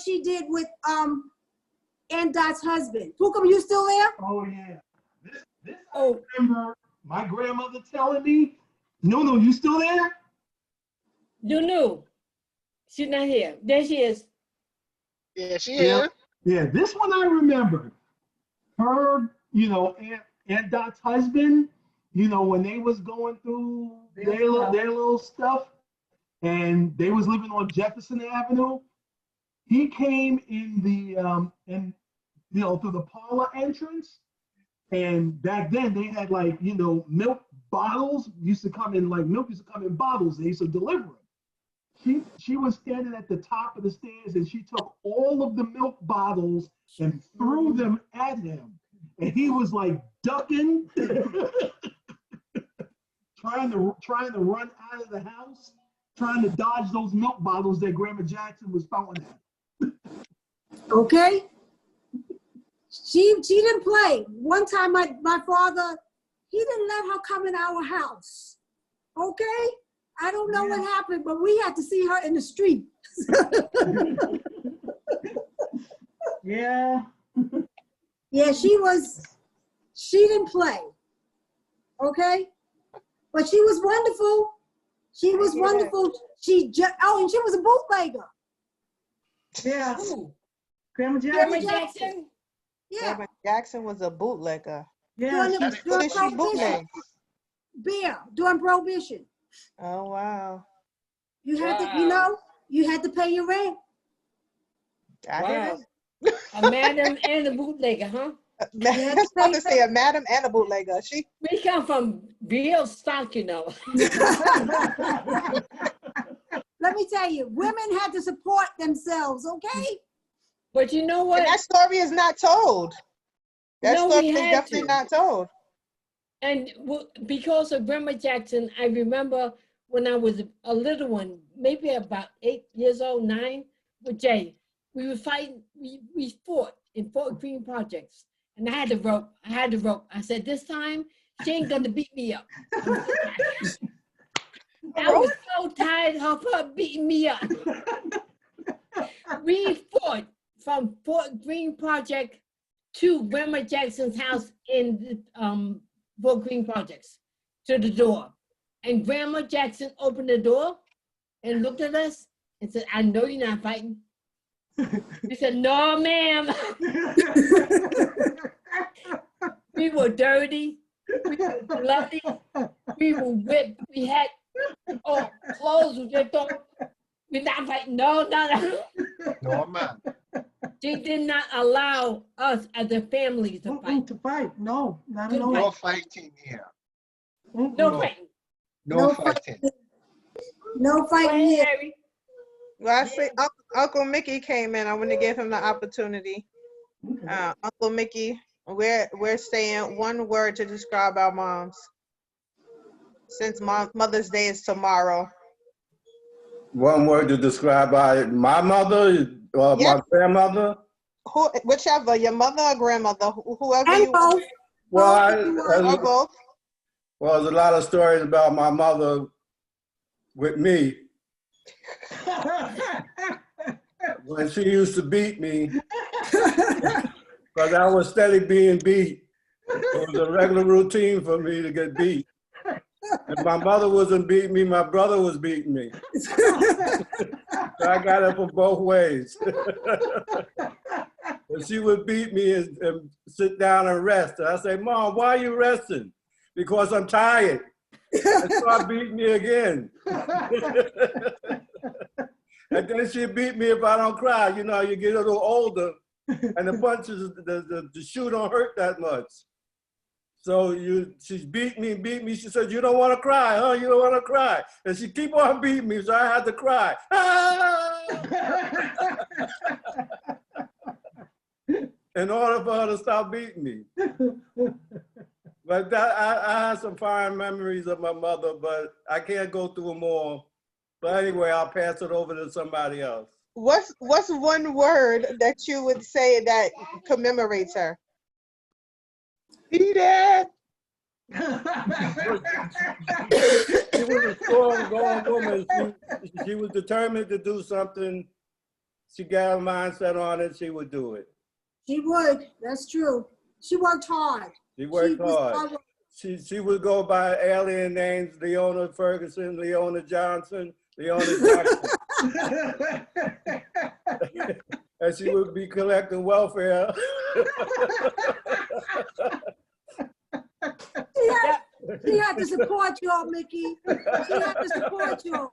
she did with Aunt Dot's husband. Pookum, you still there? Oh yeah. This I remember my grandmother telling me, no, you still there? No. She's not here. There she is. Yeah, she Yeah. is. Yeah, this one I remember. Her, Aunt Dot's husband, when they was going through their little stuff and they was living on Jefferson Avenue, he came in the through the parlor entrance. And back then they had milk bottles used to come in, milk used to come in bottles. They used to deliver it. She was standing at the top of the stairs and she took all of the milk bottles and threw them at him. And he was like ducking, trying to run out of the house, trying to dodge those milk bottles that Grandma Jackson was throwing at him. Okay? She didn't play. One time my father, he didn't let her come in our house. Okay? I don't know what happened, but we had to see her in the street. Yeah. Yeah, she didn't play. Okay? But she was wonderful. She was wonderful. And she was a bootlegger. Yeah. Grandma Grandma Jackson. Jackson. Yeah. Grandma Jackson was a bootlegger. Yeah. What did she bootleg? Beer, during Prohibition. Oh, wow. You had to, you had to pay your rent. Wow. A madam and a bootlegger, huh? I was about to say a madam and a bootlegger. We come from real stock, let me tell you, women had to support themselves, okay? But you know what? And that story is not told. That No, story we is had definitely to. not told. And because of Grandma Jackson, I remember when I was a little one, maybe about 8 years old, 9, with Jay, we were fighting, we fought in Fort Greene projects. And I had the rope. I said, this time, she ain't gonna beat me up. I was so tired of her beating me up. We fought from Fort Greene project to Grandma Jackson's house in the Fort Greene projects, to the door. And Grandma Jackson opened the door and looked at us and said, I know you're not fighting. We said, no, ma'am. We were dirty. We were bloody. We were whipped. We had clothes with their thought. We're not fighting. No. No, man. She did not allow us as a family to fight. To fight, no, not at To all. No fighting here. No fighting. No fighting. No fighting here. Well, I see Uncle Mickey came in. I want to give him the opportunity. Uncle Mickey, we're saying one word to describe our moms. Since Mother's Day is tomorrow. One word to describe my mother or my grandmother? Whichever, your mother or grandmother, whoever and you both. want. Well, Or both. Well, there's a lot of stories about my mother with me. When she used to beat me, because I was steady being beat. It was a regular routine for me to get beat. If my mother wasn't beating me, my brother was beating me. So I got it from both ways. And she would beat me and sit down and rest. And I say, Mom, why are you resting? Because I'm tired. And start beating me again. And then she beat me if I don't cry. You know, you get a little older and the punches, the shoe don't hurt that much. So she's beat me. She said, you don't want to cry, huh? You don't want to cry. And she keep on beating me, so I had to cry. In order for her to stop beating me. But I have some fine memories of my mother, but I can't go through them all. But anyway, I'll pass it over to somebody else. What's one word that you would say that commemorates her? Be that. She was a strong, going woman. She was determined to do something. She got her mindset on it. She would do it. She would. That's true. She worked hard. She worked hard. She would go by alien names: Leona Ferguson, Leona Johnson, Leona Jackson. And she would be collecting welfare. She had to support y'all, Mickey. She had to support y'all.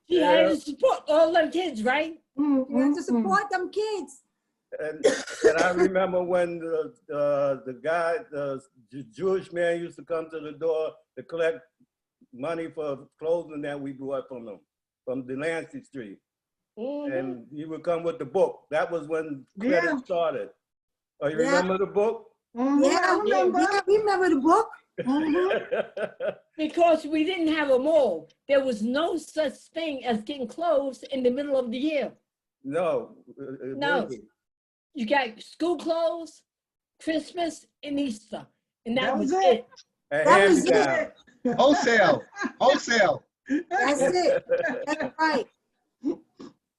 She had to support all them kids, right? You had to support them kids. And I remember when the guy, the Jewish man, used to come to the door to collect money for clothing that we bought from him, from Delancey Street. And he would come with the book. That was when credit started. Oh, you remember the book? Yeah, I remember. Yeah, we remember the book. Because we didn't have a mall. There was no such thing as getting clothes in the middle of the year. No. No. You got school clothes, Christmas, and Easter. And that was it. That was it. Wholesale. Wholesale. That's it. That's right.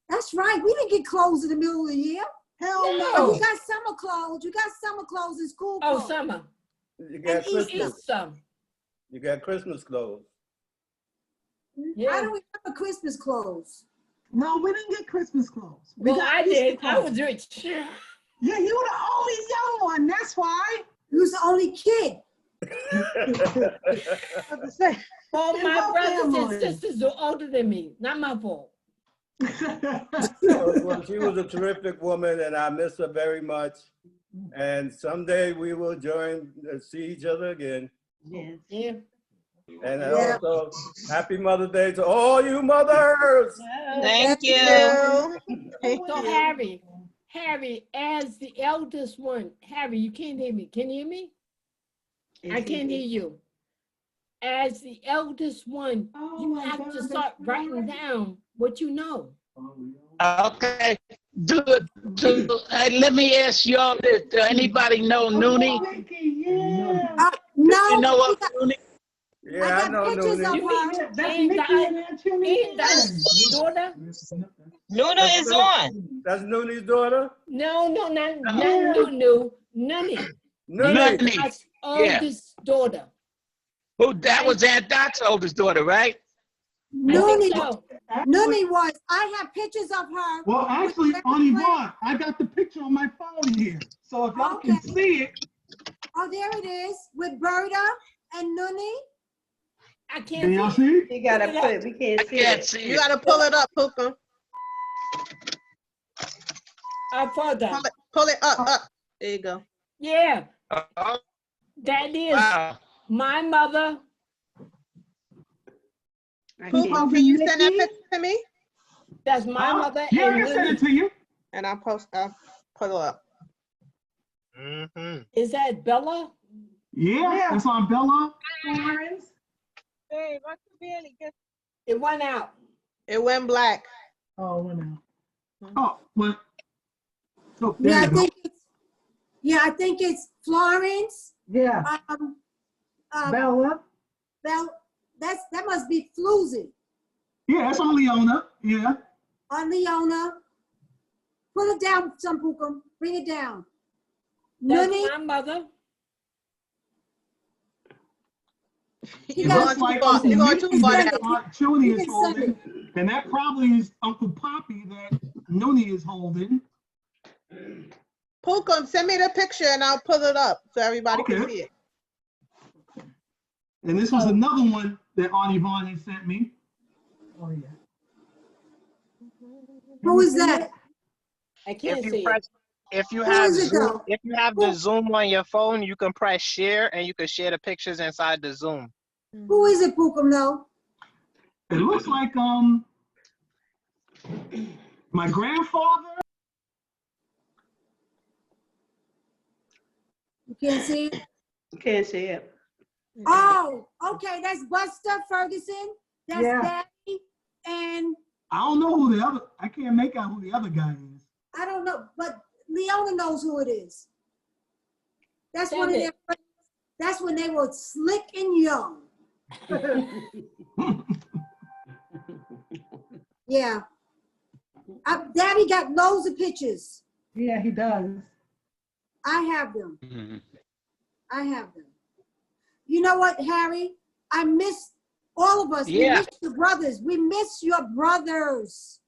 That's right. We didn't get clothes in the middle of the year. Hell no. You got summer clothes. You got summer clothes and school clothes. Oh, summer. You got Christmas. You got Christmas clothes. Yeah. I don't remember Christmas clothes. No, we didn't get Christmas clothes. Well, I did. I was rich. Yeah, you were the only young one. That's why. You was the only kid. All my brothers and sisters are older than me. Not my fault. Well, she was a terrific woman, and I miss her very much. And someday we will see each other again. Yes. Yeah. And Yeah. also, happy Mother's Day to all you mothers. Thank you. So Harry, as the eldest one, Harry, you can't hear me. Can you hear me? I can't hear you. As the eldest one, you have to start writing down what you know. Okay. Let me ask y'all this. Do anybody know Noonie? No. You know what Noonie? Yeah, I know pictures Noonie. of You her. mean Ain't daughter? Luna is on. That's Noonie's daughter? No, not Nunu. Nunny. Noonie. That's Yeah. oldest daughter. Who? That was Aunt Dot's oldest daughter, right? Noonie, so. Noonie was. I have pictures of her. Well, actually, on Yvonne, I got the picture on my phone here. So if y'all can see it. Oh, there it is with Berta and Noonie. I can't Can y'all see it? You gotta put it, we can't see it. You gotta pull it up, Puka. Further. Pull it up. There you go. Yeah. That is my mother. Puka, Can you send that picture to me? That's my mother. Yeah, and I can send it to you. And I'll pull it up. Is that Bella? Yeah, it's on Bella. Babe, I could barely get. It went out. It went black. Oh, it went out. Oh, well. So, Yeah, there you go. I think it's Florence. Yeah. Bella. That must be Floozy. Yeah, that's on Leona. Yeah. On Leona. Pull it down, some Puka. Bring it down. That's Noonie. my mother. It looks like Uncle Mickey that Aunt Judy You is can send holding, and that probably is Uncle Poppy that Noonie is holding. Puka, send me the picture and I'll pull it up so everybody can Okay. see it. And this was another one that Aunt Yvonne had sent me. Oh, yeah. Who is that? I can't If you see press, it. if you Who have is it, Zoom, though? if you have the Zoom on your phone, you can press share and you can share the pictures inside the Zoom. Who is it, Puka? No. It looks like my grandfather. You can't see it? Can't see it. Oh, okay. That's Buster Ferguson. That's Yeah. Daddy. And I don't know who the other. I can't make out who the other guy is. I don't know, but Leona knows who it is. That's Send one of it. their. That's when they were slick and young. Yeah. Daddy got loads of pictures. Yeah, he does. I have them. I have them. You know what, Harry? I miss all of us. Yeah. We miss your brothers. We miss your brothers.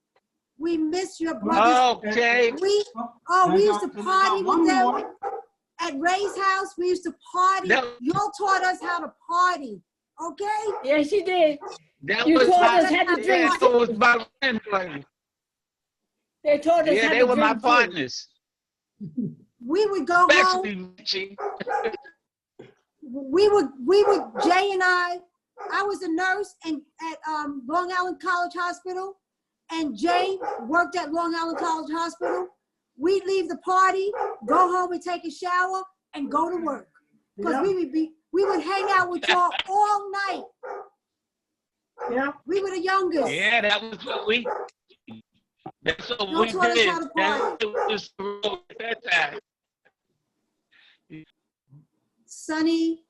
We miss your brothers. Okay. We used to party with them at Ray's house. We used to party. Y'all taught us how to party. Okay? Yes, you did. That You was taught my, us how to yeah, drink. that was my grandfather. They taught us Yeah, how they to were my drink too. partners. We would go home. Especially Richie. We would, Jay and I was a nurse at Long Island College Hospital, and Jay worked at Long Island College Hospital. We'd leave the party, go home and take a shower, and go to work. Because we would hang out with y'all all night. Yeah. We were the youngest. Yeah, that was what we. That's what Y'all we taught us did. how to party. That was the rule at that time. Sonny,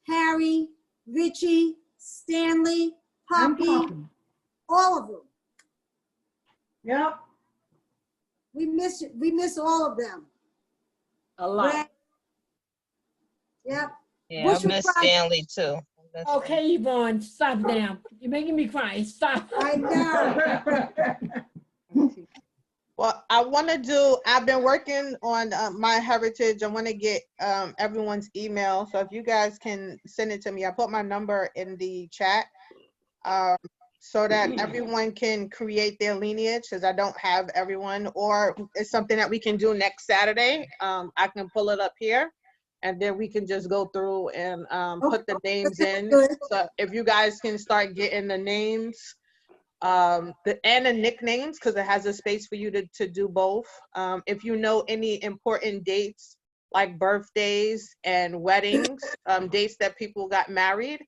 Harry, Richie, Stanley, Poppy, all of them. Yep. We miss all of them. A lot. Red. Yep. Yeah, Bush I miss was Stanley too. Okay, Yvonne, stop now. You're making me cry. Stop. I know. Well, I've been working on my heritage. I want to get everyone's email. So if you guys can send it to me, I put my number in the chat so that everyone can create their lineage, because I don't have everyone, or it's something that we can do next Saturday. I can pull it up here and then we can just go through and Okay, put the names in. good. So if you guys can start getting the names, and the nicknames, because it has a space for you to do both. If you know any important dates, like birthdays and weddings, dates that people got married,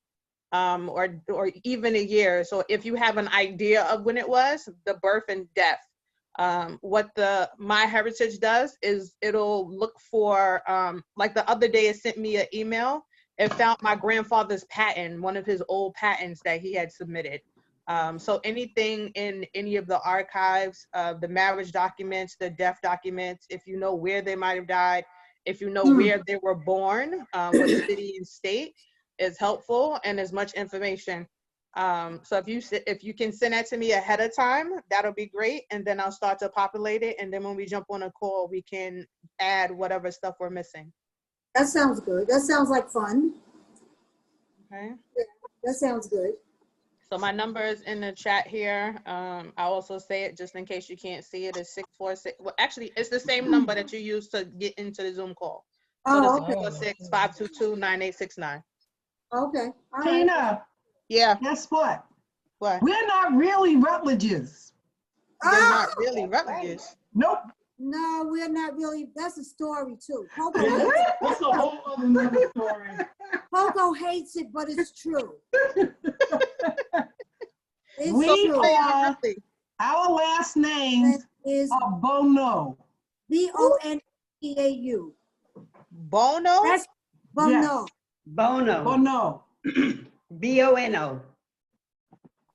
or even a year. So if you have an idea of when it was, the birth and death. What the My Heritage does is it'll look for, like the other day it sent me an email. It found my grandfather's patent, one of his old patents that he had submitted. So anything in any of the archives, the marriage documents, the death documents, if you know where they might have died, if you know where they were born, what city and state is helpful, and as much information. So if you can send that to me ahead of time, that'll be great. And then I'll start to populate it. And then when we jump on a call, we can add whatever stuff we're missing. That sounds good. That sounds like fun. Okay. Yeah, that sounds good. So my number is in the chat here. I'll also say it just in case you can't see it. It's 646. Well, actually, it's the same number that you use to get into the Zoom call. So it's 646-522-9869. Okay. All right. Tina. Yeah. Guess what? What? We're not really Rutledges. They're not really Rutledges. Nope. No, we're not really. That's a story too. That's a whole other story. Poco hates it, but it's true. We are, our last names are Bono. Boneau. Bono? That's Bono. Yes. Bono. Bono. B-O-N-O.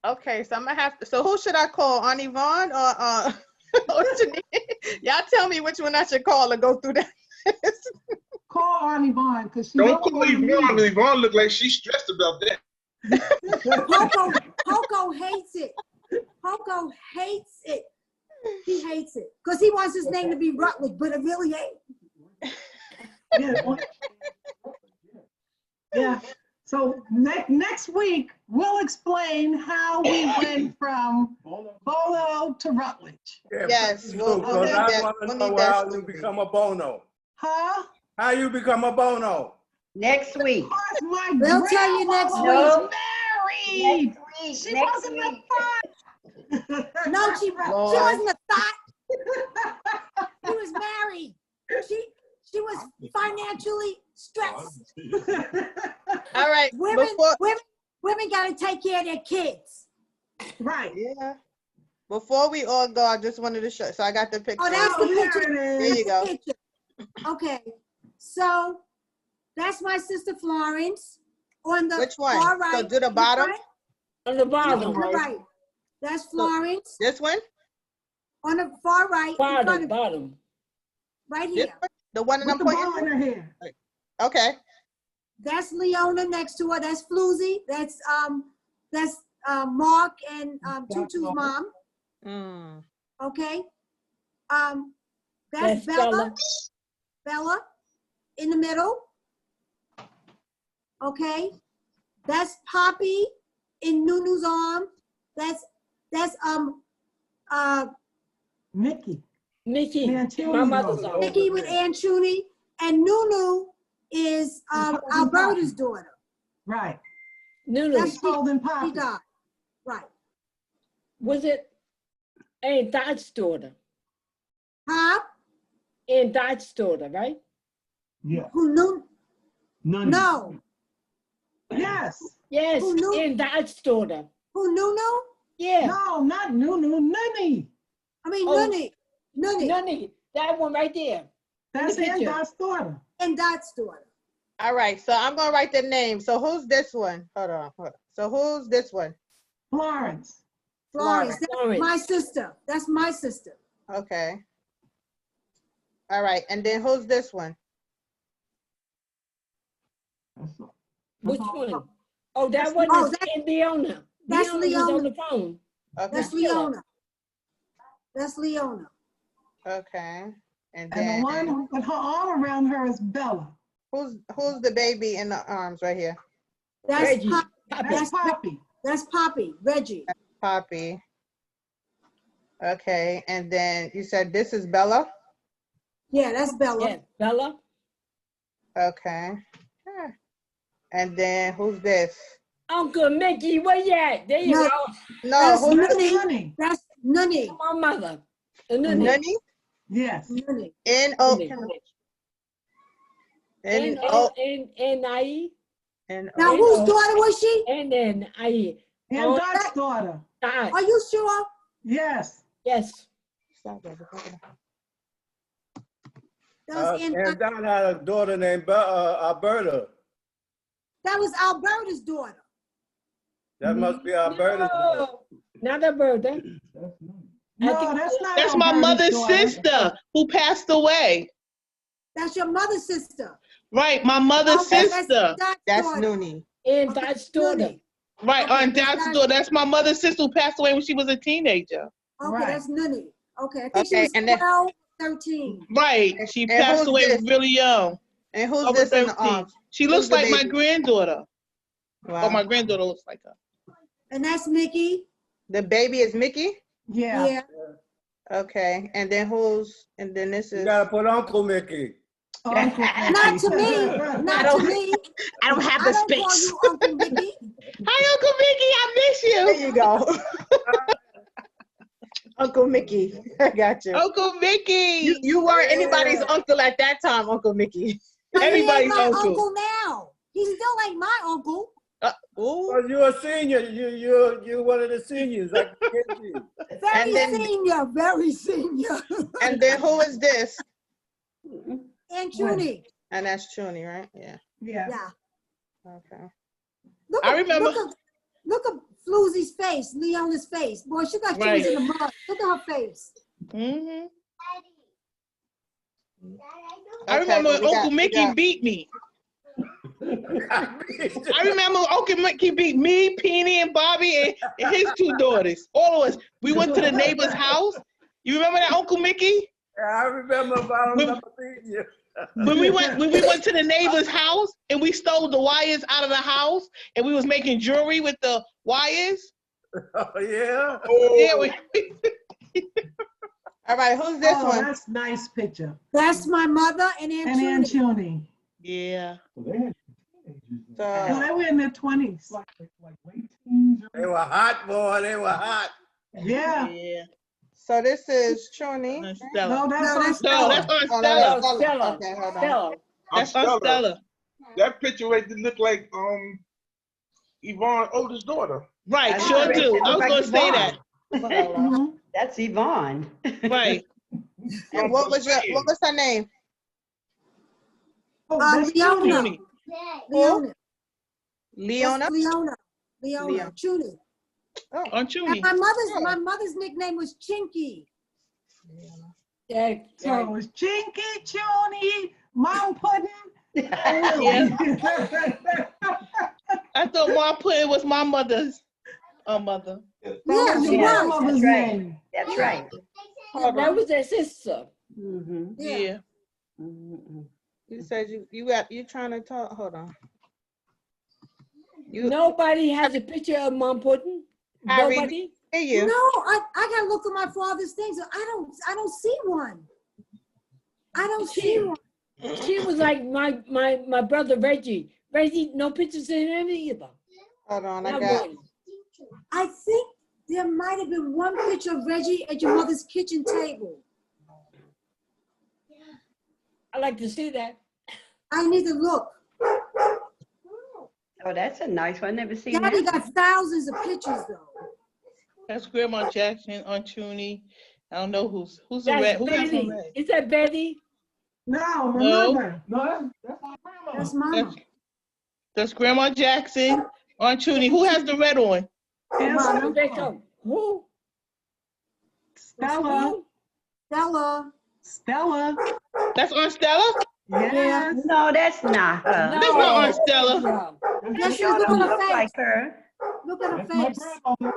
Okay, so I'm gonna have to. So who should I call? Aunt Yvonne or Janine? Y'all tell me which one I should call and go through that. Call Aunt Yvonne because she don't call Yvonne. Yvonne look like she's stressed about that. Poco hates it. Poco hates it. He hates it because he wants his name to be Rutledge, but it really ain't. Yeah. So next week we'll explain how we went from Bono to Rutledge. Yes. Because I want to know how you become a Bono. Huh? How you become a Bono? Next week. We'll tell you next No. week. Married. She Next wasn't week. a thought. No, she wasn't a thought. She was married. She was financially stressed. All right. Women got to take care of their kids. Right. Yeah. Before we all go, I just wanted to show. So I got the picture. Oh, that's the picture. There you go. Okay. So that's my sister Florence on the Which one? far right. So do the bottom? On the bottom. On the right. That's Florence. This one? On the far right. Bottom. Right here. The one that I'm pointing in her hair. Okay. That's Leona next to her. That's Floozy. That's Mark and Tutu's mom. Okay. That's Bella. Bella in the middle. Okay. That's Poppy in Nunu's arm. That's Mickey. My mother's arm. Mickey with Anchuni, and Nunu is Alberta's daughter. Right. Nunu. That's Golden He Poppy. died. Right. Was it Aunt Dot's daughter? Huh? Aunt Dot's daughter, right? Yeah. Who knew? None. No. Yes. Yes, Who knew? Aunt Dot's daughter. Who Nunu? Yeah. No, not Nunu. Nunny. I mean, Oh. Nunny. Nunny. That one right there. That's the Aunt picture. Dot's daughter. And Dot's daughter. All right. So I'm gonna write the name. So who's this one? Hold on. So who's this one? Florence. Florence. That's my sister. That's my sister. Okay. All right. And then who's this one? Which one? Oh, that one Oh, is in Leona. That's Leona was on Leona. the phone. Okay. That's Leona. That's Leona. Okay. And And then the one with her arm around her is Bella. who's the baby in the arms right here? That's Reggie. Poppy. That's Poppy. That's Poppy. Reggie. Poppy. Okay. And then you said this is Bella? Yeah, that's Bella. Yeah, Bella. Okay. And then who's this? Uncle Mickey, where you at? There you No, go. No, That's who's Nunny. That's Nunny. My mother. Nunny? Yes. Nunny. N-O. N-O-N-N-I-E. Now, whose daughter was she? N-N-I-E. And Dot's daughter. Are you sure? Yes. Yes. That was And Don had a daughter named Alberta. That was Alberta's daughter. That must be Alberta's daughter. Not Alberta. No, that's not. That's my Alberta's mother's daughter. sister who passed away. That's your mother's sister. Right, my mother's Okay, sister. That's Nunny. And Dot's daughter. Right, Okay, Aunt Dot's that's- daughter. That's my mother's sister who passed away when she was a teenager. Okay, Right. that's Nunny. Okay, I think Okay, she was and then- 12, 13. Right, she And passed who's away this? really young. And who's Over this in the 13. arms? She Who's looks the like my baby? granddaughter. Wow. Or my granddaughter looks like her. And that's Mickey. The baby is Mickey? Yeah. Yeah. Okay. And then this You is gotta put Uncle Mickey. Uncle Not to me. Not to me. I don't have the I don't call space. you Uncle Mickey. Hi, Uncle Mickey. I miss you. There you go. Uncle Mickey. I got you. Uncle Mickey. You weren't anybody's uncle at that time, Uncle Mickey. But he ain't Everybody's my uncle. uncle now. He's still like my uncle. Ooh. Well, you're a senior. You're one of the seniors. I can get you. Very And then- senior. Very senior. And then who is this? And Junie. And that's Chuny, right? Yeah. Yeah. Yeah. Okay. Look I at, remember. Look at Floozy's face, Leona's face. Boy, she got Right. things in the mud. Look at her face. Mm-hmm. Okay, I remember well, when Uncle Mickey beat me. I remember Uncle Mickey beat me, Peony, and Bobby, and his two daughters. All of us. We went to the neighbor's house. You remember that, Uncle Mickey? I remember about beating you. When we went to the neighbor's house and we stole the wires out of the house and we was making jewelry with the wires. Oh, yeah? Yeah. All right, who's this one? That's a nice picture. That's my mother and Aunt And Aunt Junie. Junie. Yeah. No, they were in their 20s. Like late teens. They were hot, boy. They were hot. Yeah. Yeah. So this is Chuny. Stella. No, that's No, Aunt that's Stella. That's Aunt Oh, no, Stella. that's Stella. Okay, hold on. Stella. That's Aunt Stella. That picture right there look like Yvonne's oldest daughter. Right, That's sure right. do. It I was look gonna like say Yvonne. that. Mhm. That's Yvonne. Right. And what was her name? Oh, that's Leona. Junie. Leona. Leona? That's Leona. Leona. Junie. Aunt Junie. And my mother's nickname was Chinky. Yeah. So it's Chinky, Junie, Mom Pudding. Yeah. I thought Mom Pudding was my mother's mother. That was your Yeah, grandmother's that's right. name. That's right. That was their sister. Mm-hmm. Yeah. Mm-hmm. You said you trying to talk. Hold on. Nobody has a picture of Mom Pudding. Harry, Nobody. Hey, you. No, I gotta look at my father's things. I don't see one. I don't see one. She was like my brother Reggie. Reggie, no pictures of him either. Hold on, Not I got. one. I think there might have been one picture of Reggie at your mother's kitchen table. I like to see that. I need to look. Oh, that's a nice one. Never seen Daddy that. got thousands of pictures though. That's Grandma Jackson, Aunt Junie. I don't know who's the That's red. Who's Betty. the red? Is that Betty? No, my No. mother. No, that's my grandma. That's mama. That's Grandma Jackson, Aunt Junie. Who has the red on? And Mama. Jacob. Who? Stella. Stella. Stella. That's Aunt Stella? Yes. No, that's not her. No. That's not Aunt Stella. Yes, she Sure look don't at her look face. like her. Look at her That's my face. grandmother.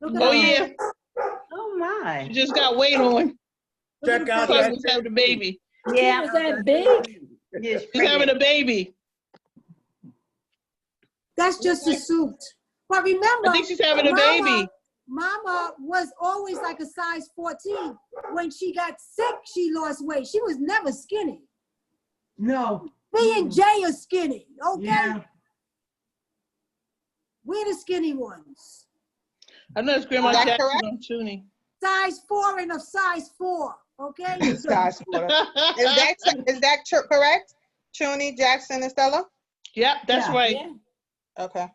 Look at Oh her yeah. face. Oh my. She just got weight on. Check out Plus that was having a baby. Yeah. Was that big? Yes, She's having a baby. That's just a suit. But remember, I think she's having a baby. Mama was always like a size 14. When she got sick, she lost weight. She was never skinny. No. B and J are skinny, okay? Yeah. We're the skinny ones. I know it's Grandma Is that Jackson correct? on tuning. Size 4 and a size 4, okay? Size 4. Is that correct? Chuni, Jackson, and Stella? Yep, that's Yeah. right. Okay.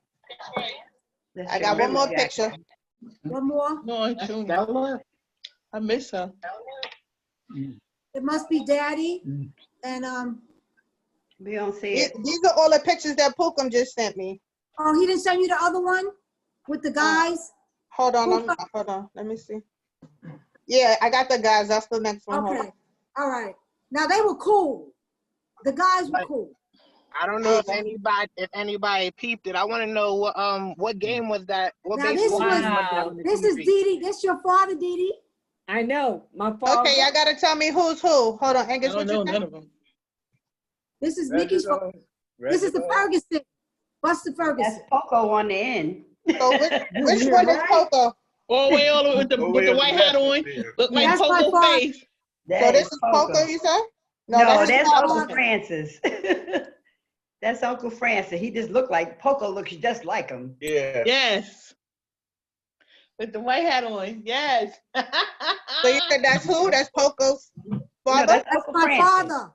I got one more picture. One more? No, Tuning. I miss her. It must be Daddy and We don't see it. These are all the pictures that Pookum just sent me. Oh, he didn't send you the other one with the guys? Hold on, hold on. Let me see. Yeah, I got the guys. That's the next one. Hold Okay. on. All right. Now they were cool. The guys were cool. I don't know if anybody peeped it. I want to know what game was that? What Now baseball this game was that on the is TV? Dee Dee. This your father, Dee Dee? I know. My father. Okay, y'all gotta tell me who's who. Hold on, Angus, what you know say? none of them. This is Mickey's father. This is the Ferguson. Buster Ferguson. That's Poco on the end. So which one is Poco? All the way over with the white hat on. Look like That's my Poco father. face. So this is Poco, you said? No, that's that's Poco. Uncle Francis. That's Uncle Francis. He just looked like Poco. Looks just like him. Yeah. Yes. With the white hat on. Yes. So you said that's who? That's Poco's father? that's That's Uncle my Francis. father.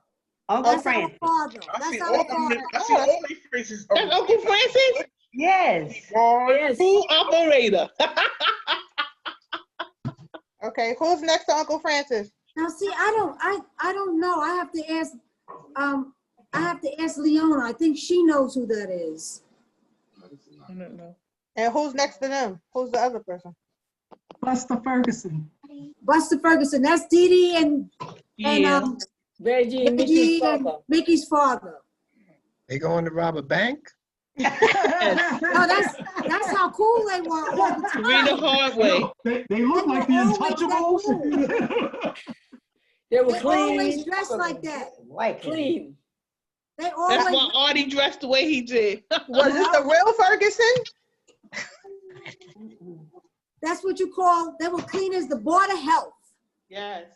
Uncle That's Francis. our father. I see That's all our the father. I see all these faces. That's Uncle Francis? Yes. Yes. Who operator? Okay, who's next to Uncle Francis? Now see, I don't know. I have to ask Leona. I think she knows who that is. I don't know. And who's next to them? Who's the other person? Buster Ferguson. Buster Ferguson. That's Dee Dee and Yeah. Reggie and Mickey's Reggie and father. Mickey's father. They going to rob a bank? No, that's how cool they were all the time. Read the hard way. They look like the Untouchables. They were They clean. always dressed like that. White Clean. They That's always. why Artie dressed the way he did. Was this the real Ferguson? That's what you call. They were clean as the Board of Health. Yes.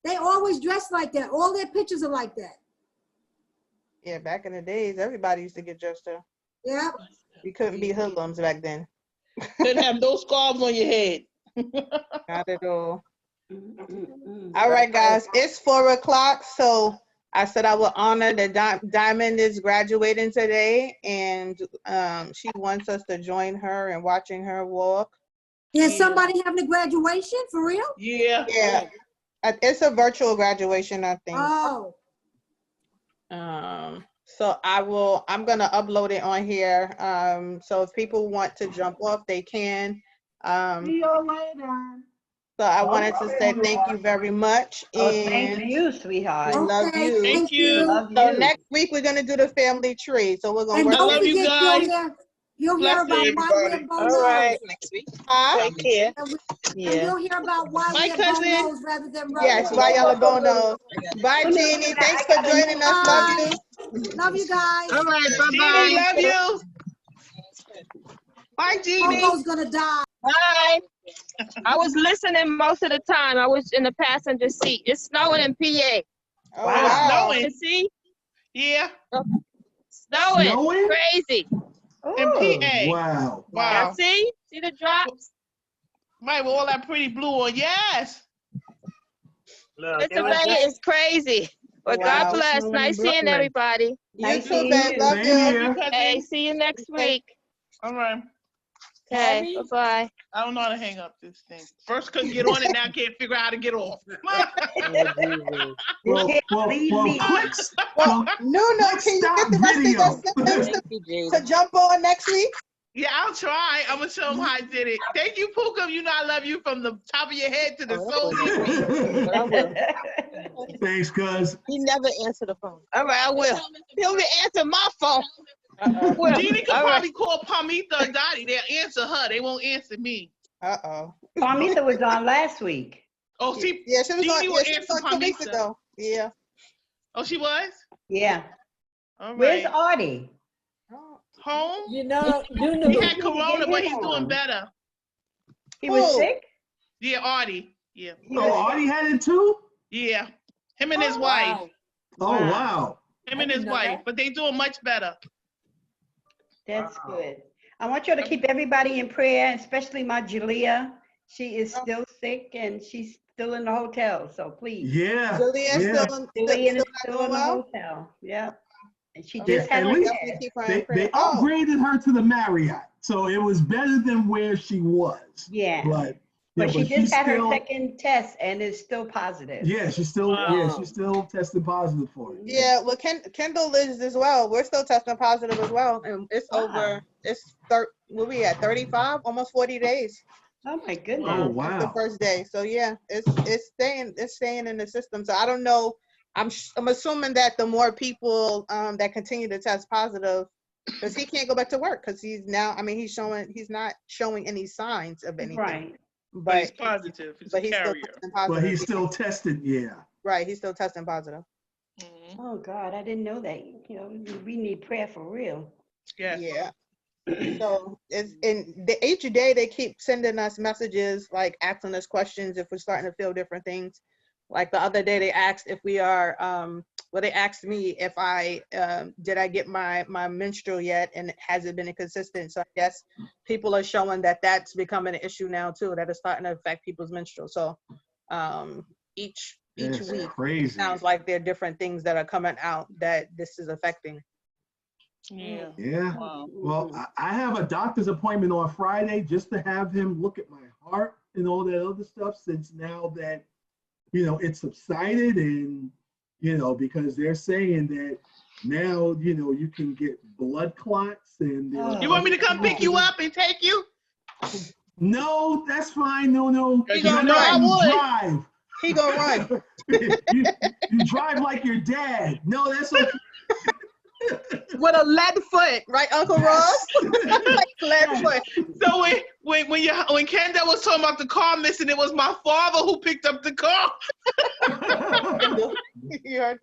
They always dressed like that. All their pictures are like that. Yeah, back in the days, everybody used to get dressed up. Yeah. We couldn't be hoodlums back then. Couldn't have no scarves on your head. Not at all. All right, guys, it's 4 o'clock. So I said I would honor that Diamond is graduating today, and she wants us to join her in watching her walk. Is somebody having a graduation for real? Yeah. Yeah. It's a virtual graduation, I think. Oh. So I'm gonna upload it on here. So if people want to jump off, they can. See you later. So I wanted to say thank you very much. Oh, And thank you, sweetheart. we love you. Thank you. Love So you. next week we're gonna do the family tree. So we're gonna And work. don't love you forget, guys. you'll hear about Blessings. why we're Everybody. bonobos. All right, next week. Huh? Take care. And Yeah. you'll hear about why Bye, we're cousin. bonobos rather than Yes, robots. bye yellow bonos. Bye Jeannie. Thanks for joining us. Love you. Love you guys. All right, Jeannie, bye-bye. love you. Bye, Jeannie. Bobo's gonna die. Bye. I was listening most of the time. I was in the passenger seat. It's snowing in PA. Oh, Wow. wow. Snowing. You see? Yeah. Snowing. Snowing? Crazy. In PA. Wow. Wow. Y'all see? See the drops? Right, with all that pretty blue on. Yes. Look, it was Pennsylvania just, is crazy. But Wow. God bless. snowing in Nice seeing Brooklyn. everybody. You Nice too, seeing babe. you. Love Same you. here. Okay, see you next week. All right. Okay, Tabby? bye-bye. I don't know how to hang up this thing. First couldn't get on it, now I can't figure out how to get off. Well, clicks. Well, no, can you get the rest of your siblings Thank you, Judy. to jump on next week? Yeah, I'll try. I'm gonna show them how I did it. Thank you, Pookum. You know I love you from the top of your head to the soles of your feet. But I will. Thanks, cuz. He never answered the phone. All right, I will. He'll be answering my phone. Jeannie could All right. probably call Palmitha or Dottie. They'll answer her. They won't answer me. Uh-oh. Palmitha was on last week. Oh, see, Yeah, she was Jeannie will on, yeah, she was answer on 2 weeks Palmitha. ago. Yeah. Oh, she was? Yeah. All Where's right. Artie? Home? You know, He Nunu. had corona, but he's doing better. He was Who? sick? Yeah, Artie. Yeah. Oh, Artie had it too? Yeah. Him and his wife. Wow. Oh, wow. Him and his wife, but they doing much better. That's good. I want you to keep everybody in prayer, especially my Julia. She is still sick and she's still in the hotel, so please. Yeah. Julia's yeah. Julian is not still doing in the well? hotel. Yeah. And she Yeah, just had at her least test. Keep her in they prayer. Oh, upgraded her to the Marriott, so it was better than where she was. Yeah. But But she just had her still, second test and it's still positive. yeah, she's still tested positive for it. yeah. Well, Kendall is as well. We're still testing positive as well, and it's over. Where we at 35, almost 40 days. Oh my goodness. Oh Since the wow. first day. So yeah, it's staying in the system. So I don't know. I'm assuming that the more people that continue to test positive, because he can't go back to work because he's now. I mean, he's not showing any signs of anything. Right. But he's positive. He's a carrier. Still testing positive. But he's still tested, yeah. Right. He's still testing positive. Oh God, I didn't know that. You know, we need prayer for real. Yes. Yeah. So it's in each day they keep sending us messages like asking us questions if we're starting to feel different things. Like the other day they asked if we are they asked me if I did I get my menstrual yet and has it been inconsistent. So I guess people are showing that that's becoming an issue now too, that it's starting to affect people's menstrual. So each It's week crazy. it sounds like there are different things that are coming out that this is affecting. Yeah. Yeah. Wow. Well, I have a doctor's appointment on Friday just to have him look at my heart and all that other stuff, since now that, it's subsided, and, because they're saying that now, you can get blood clots and. You want me to come pick you up and take you? No, that's fine. No. He gonna run. Drive. He gonna run. you drive like your dad. No, that's okay. With a lead foot, right, Uncle Ross? Like lead foot. So when Kendall was talking about the car missing, it was my father who picked up the car. You heard?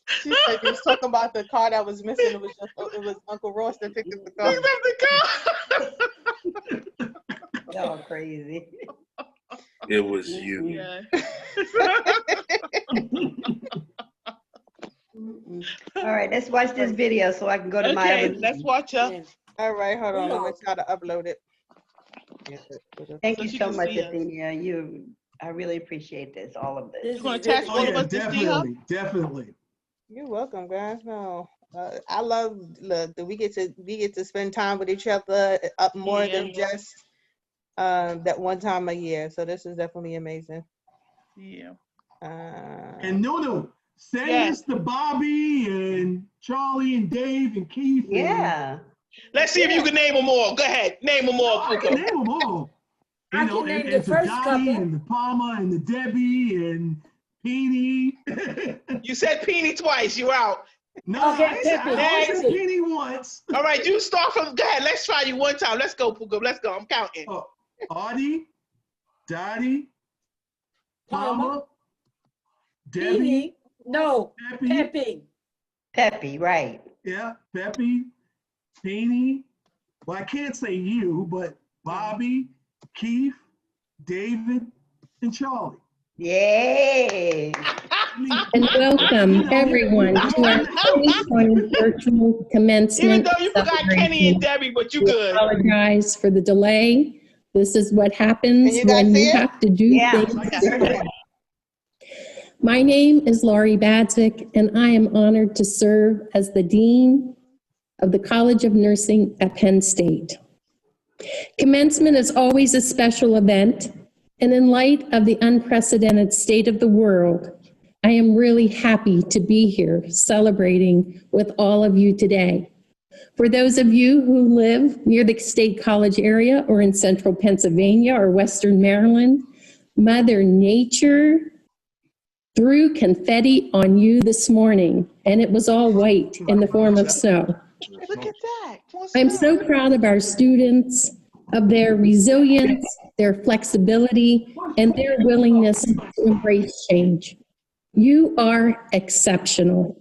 She said he was talking about the car that was missing. It was Uncle Ross that picked up the car. Picked up the car. Y'all crazy. It was you. Yeah. All right, let's watch this video so I can go to my Okay, other. let's watch up. All right, hold on. Let me try to upload it. Thank So you she so can much, see us. Athenia. I really appreciate this, all of this. You gonna attach all of us to see her? Definitely. You're welcome, guys. No, I love that we get to spend time with each other up more than just that one time a year. So this is definitely amazing. Yeah. And Nunu, send Yes. this to Bobby and Charlie and Dave and Keith. Yeah. Let's see if you can name them all. Go ahead, name them all. I can name them all. I can name the first Dottie couple. and the Palmer and the Debbie and Peony. You said Peony twice. You out. No, Okay, I said Next. Peony once. All right, you start from. Go ahead. Let's try you one time. Let's go, Puka. Let's go. I'm counting. Oh, Audie, Dottie, Palmer, Debbie, Peony. No, Peppy. Peppy. Peppy, right. Yeah, Peppy, Peony. Well, I can't say you, but Bobby, Keith, David, and Charlie. Yay. And welcome everyone to our 2020 virtual commencement. Even though you forgot Kenny and Debbie, but you good. I apologize for the delay. This is what happens Can you guys when see you it? have to do Yeah. things. My name is Laurie Badzik, and I am honored to serve as the Dean of the College of Nursing at Penn State. Commencement is always a special event, and in light of the unprecedented state of the world, I am really happy to be here celebrating with all of you today. For those of you who live near the State College area or in central Pennsylvania or western Maryland, Mother Nature threw confetti on you this morning, and it was all white in the form of snow. Look at that. I'm so proud of our students, of their resilience, their flexibility, and their willingness to embrace change. You are exceptional.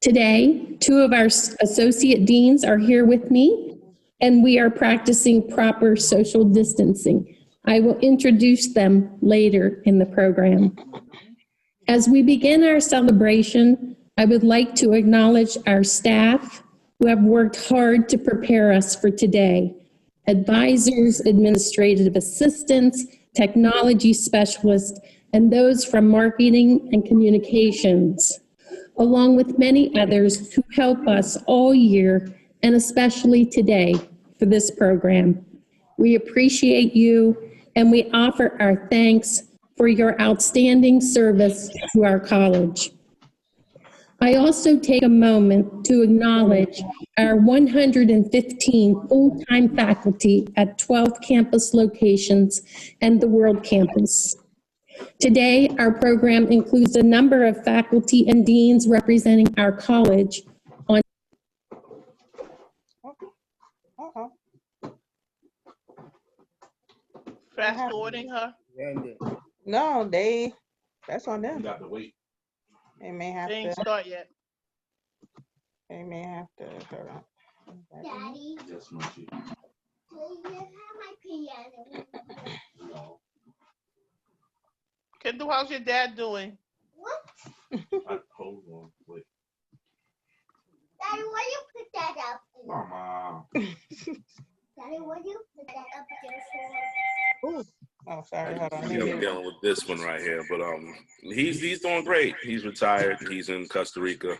Today, two of our associate deans are here with me, and we are practicing proper social distancing. I will introduce them later in the program. As we begin our celebration, I would like to acknowledge our staff who have worked hard to prepare us for today. Advisors, administrative assistants, technology specialists, and those from marketing and communications, along with many others who help us all year and especially today for this program. We appreciate you and we offer our thanks for your outstanding service to our college. I also take a moment to acknowledge our 115 full-time faculty at 12 campus locations and the World Campus. Today, our program includes a number of faculty and deans representing our college on Fast forwarding her. No, that's on them. You got to wait. They may have They ain't to. start yet. They may have to. Hold on. Daddy, Yes, Munchie. do you have my piano? No. Kendall, how's your dad doing? Hold on. Wait. Daddy, why you put that up? Mama. Daddy, why you put that up there for? Oh, sorry. Hold on. I'm dealing with this one right here, but he's doing great. He's retired. He's in Costa Rica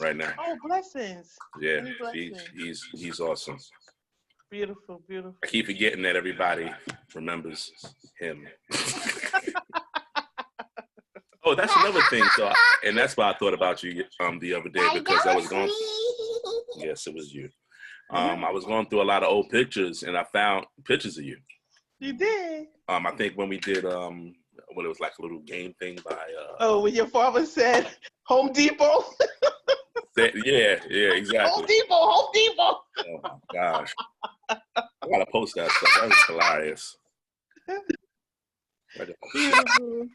right now. Oh, blessings. Yeah, Many blessings. he's awesome. Beautiful, beautiful. I keep forgetting that everybody remembers him. Oh, that's another thing. So, and that's why I thought about you the other day, because I was going. Yes, it was you. I was going through a lot of old pictures, and I found pictures of you. You did? I think when we did it was like a little game thing by Oh, when your father said Home Depot. yeah, exactly. Home Depot, Home Depot. Oh my gosh. I gotta post that stuff. That was hilarious. Beautiful.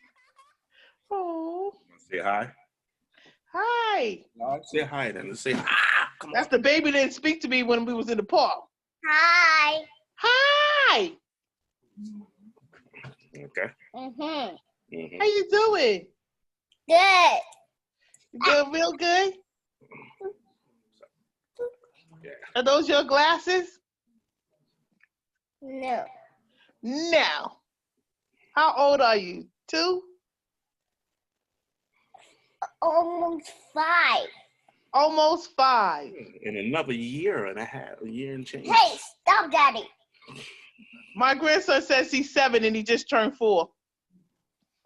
Oh. Say hi. Hi. No, say hi then. Let's say hi. Come That's the baby that didn't speak to me when we was in the park. Hi. Hi. Okay. Mm-hmm. Mhm. How you doing? Good. You doing real good? Are those your glasses? No. No. How old are you? 2? Almost 5. Almost 5. In another year and a half, a year and change. Hey, stop, Daddy. My grandson says he's 7 and he just turned 4.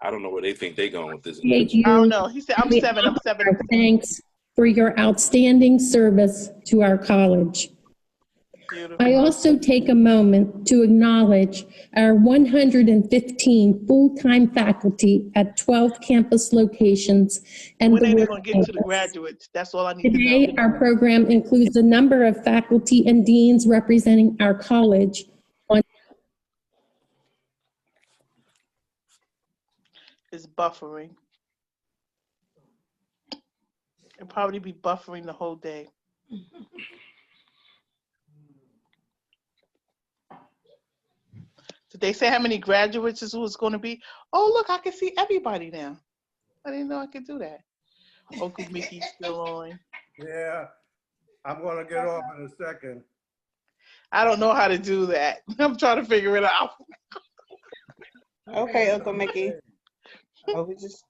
I don't know where they think they're going with this. Appreciate you. I don't know. He said, I'm We 7. I'm 7. our thanks for your outstanding service to our college. I also take a moment to acknowledge our 115 full-time faculty at 12 campus locations and When the are they World going to get to the Campus. graduates? That's all I need to Today, know. our program includes a number of faculty and deans representing our college on It's buffering. It'll probably be buffering the whole day. Did they say how many graduates this was going to be? Oh, look, I can see everybody now. I didn't know I could do that. Uncle Mickey's still on. Yeah, I'm gonna get off in a second. I don't know how to do that. I'm trying to figure it out. Okay, Uncle Mickey. Oh, we just.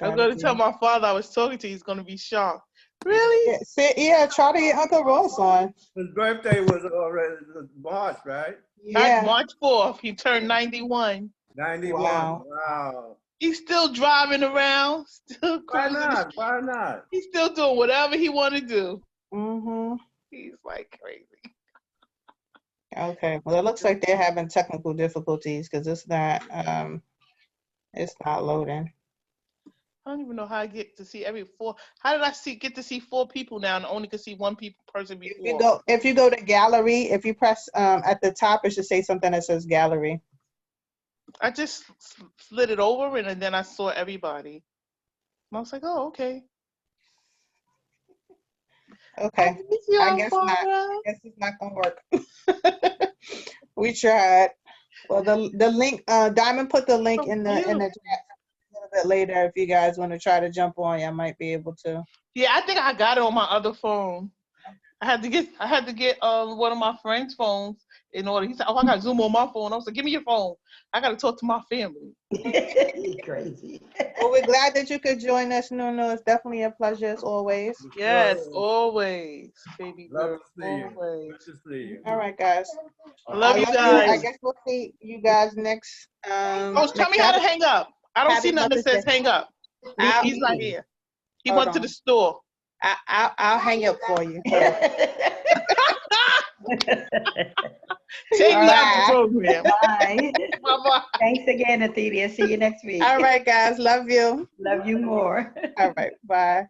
I'm going to tell my father I was talking to. He's going to be shocked. Really? Yeah, try to get Uncle Ross on. His birthday was already March, right? Yeah. March 4th. He turned 91. 91. Wow. He's still driving around. Still Why cruising. not? Why not? He's still doing whatever he want to do. Mm-hmm. He's like crazy. Okay. Well, it looks like they're having technical difficulties because it's not loading. I don't even know how I get to see every 4. How did I get to see 4 people now and only could see 1 person before? If you go to gallery, if you press at the top, it should say something that says gallery. I just slid it over and then I saw everybody. I was like, oh, okay. Okay. I guess not. I guess it's not gonna work. We tried. Well, the link. Diamond put the link in the chat. bit later if you guys want to try to jump on. I might be able to. Yeah, I think I got it on my other phone. I had to get one of my friend's phones in order. He said, "Oh, I got Zoom on my phone." I was like, "Give me your phone. I got to talk to my family." Crazy. Well, we're glad that you could join us, Nuno. It's definitely a pleasure as always. Yes, always, baby girl. Love to see you. Always. Good to see you. All right, guys. Love you I guys. guess we'll see you guys next. Oh, tell me how to hang up. I don't see nothing that says hang up. He's not here. He went to the store. I'll hang up for you. Take me out the program. Bye. Bye-bye. Thanks again, Athenia. See you next week. All right, guys. Love you. Love you more. All right. Bye.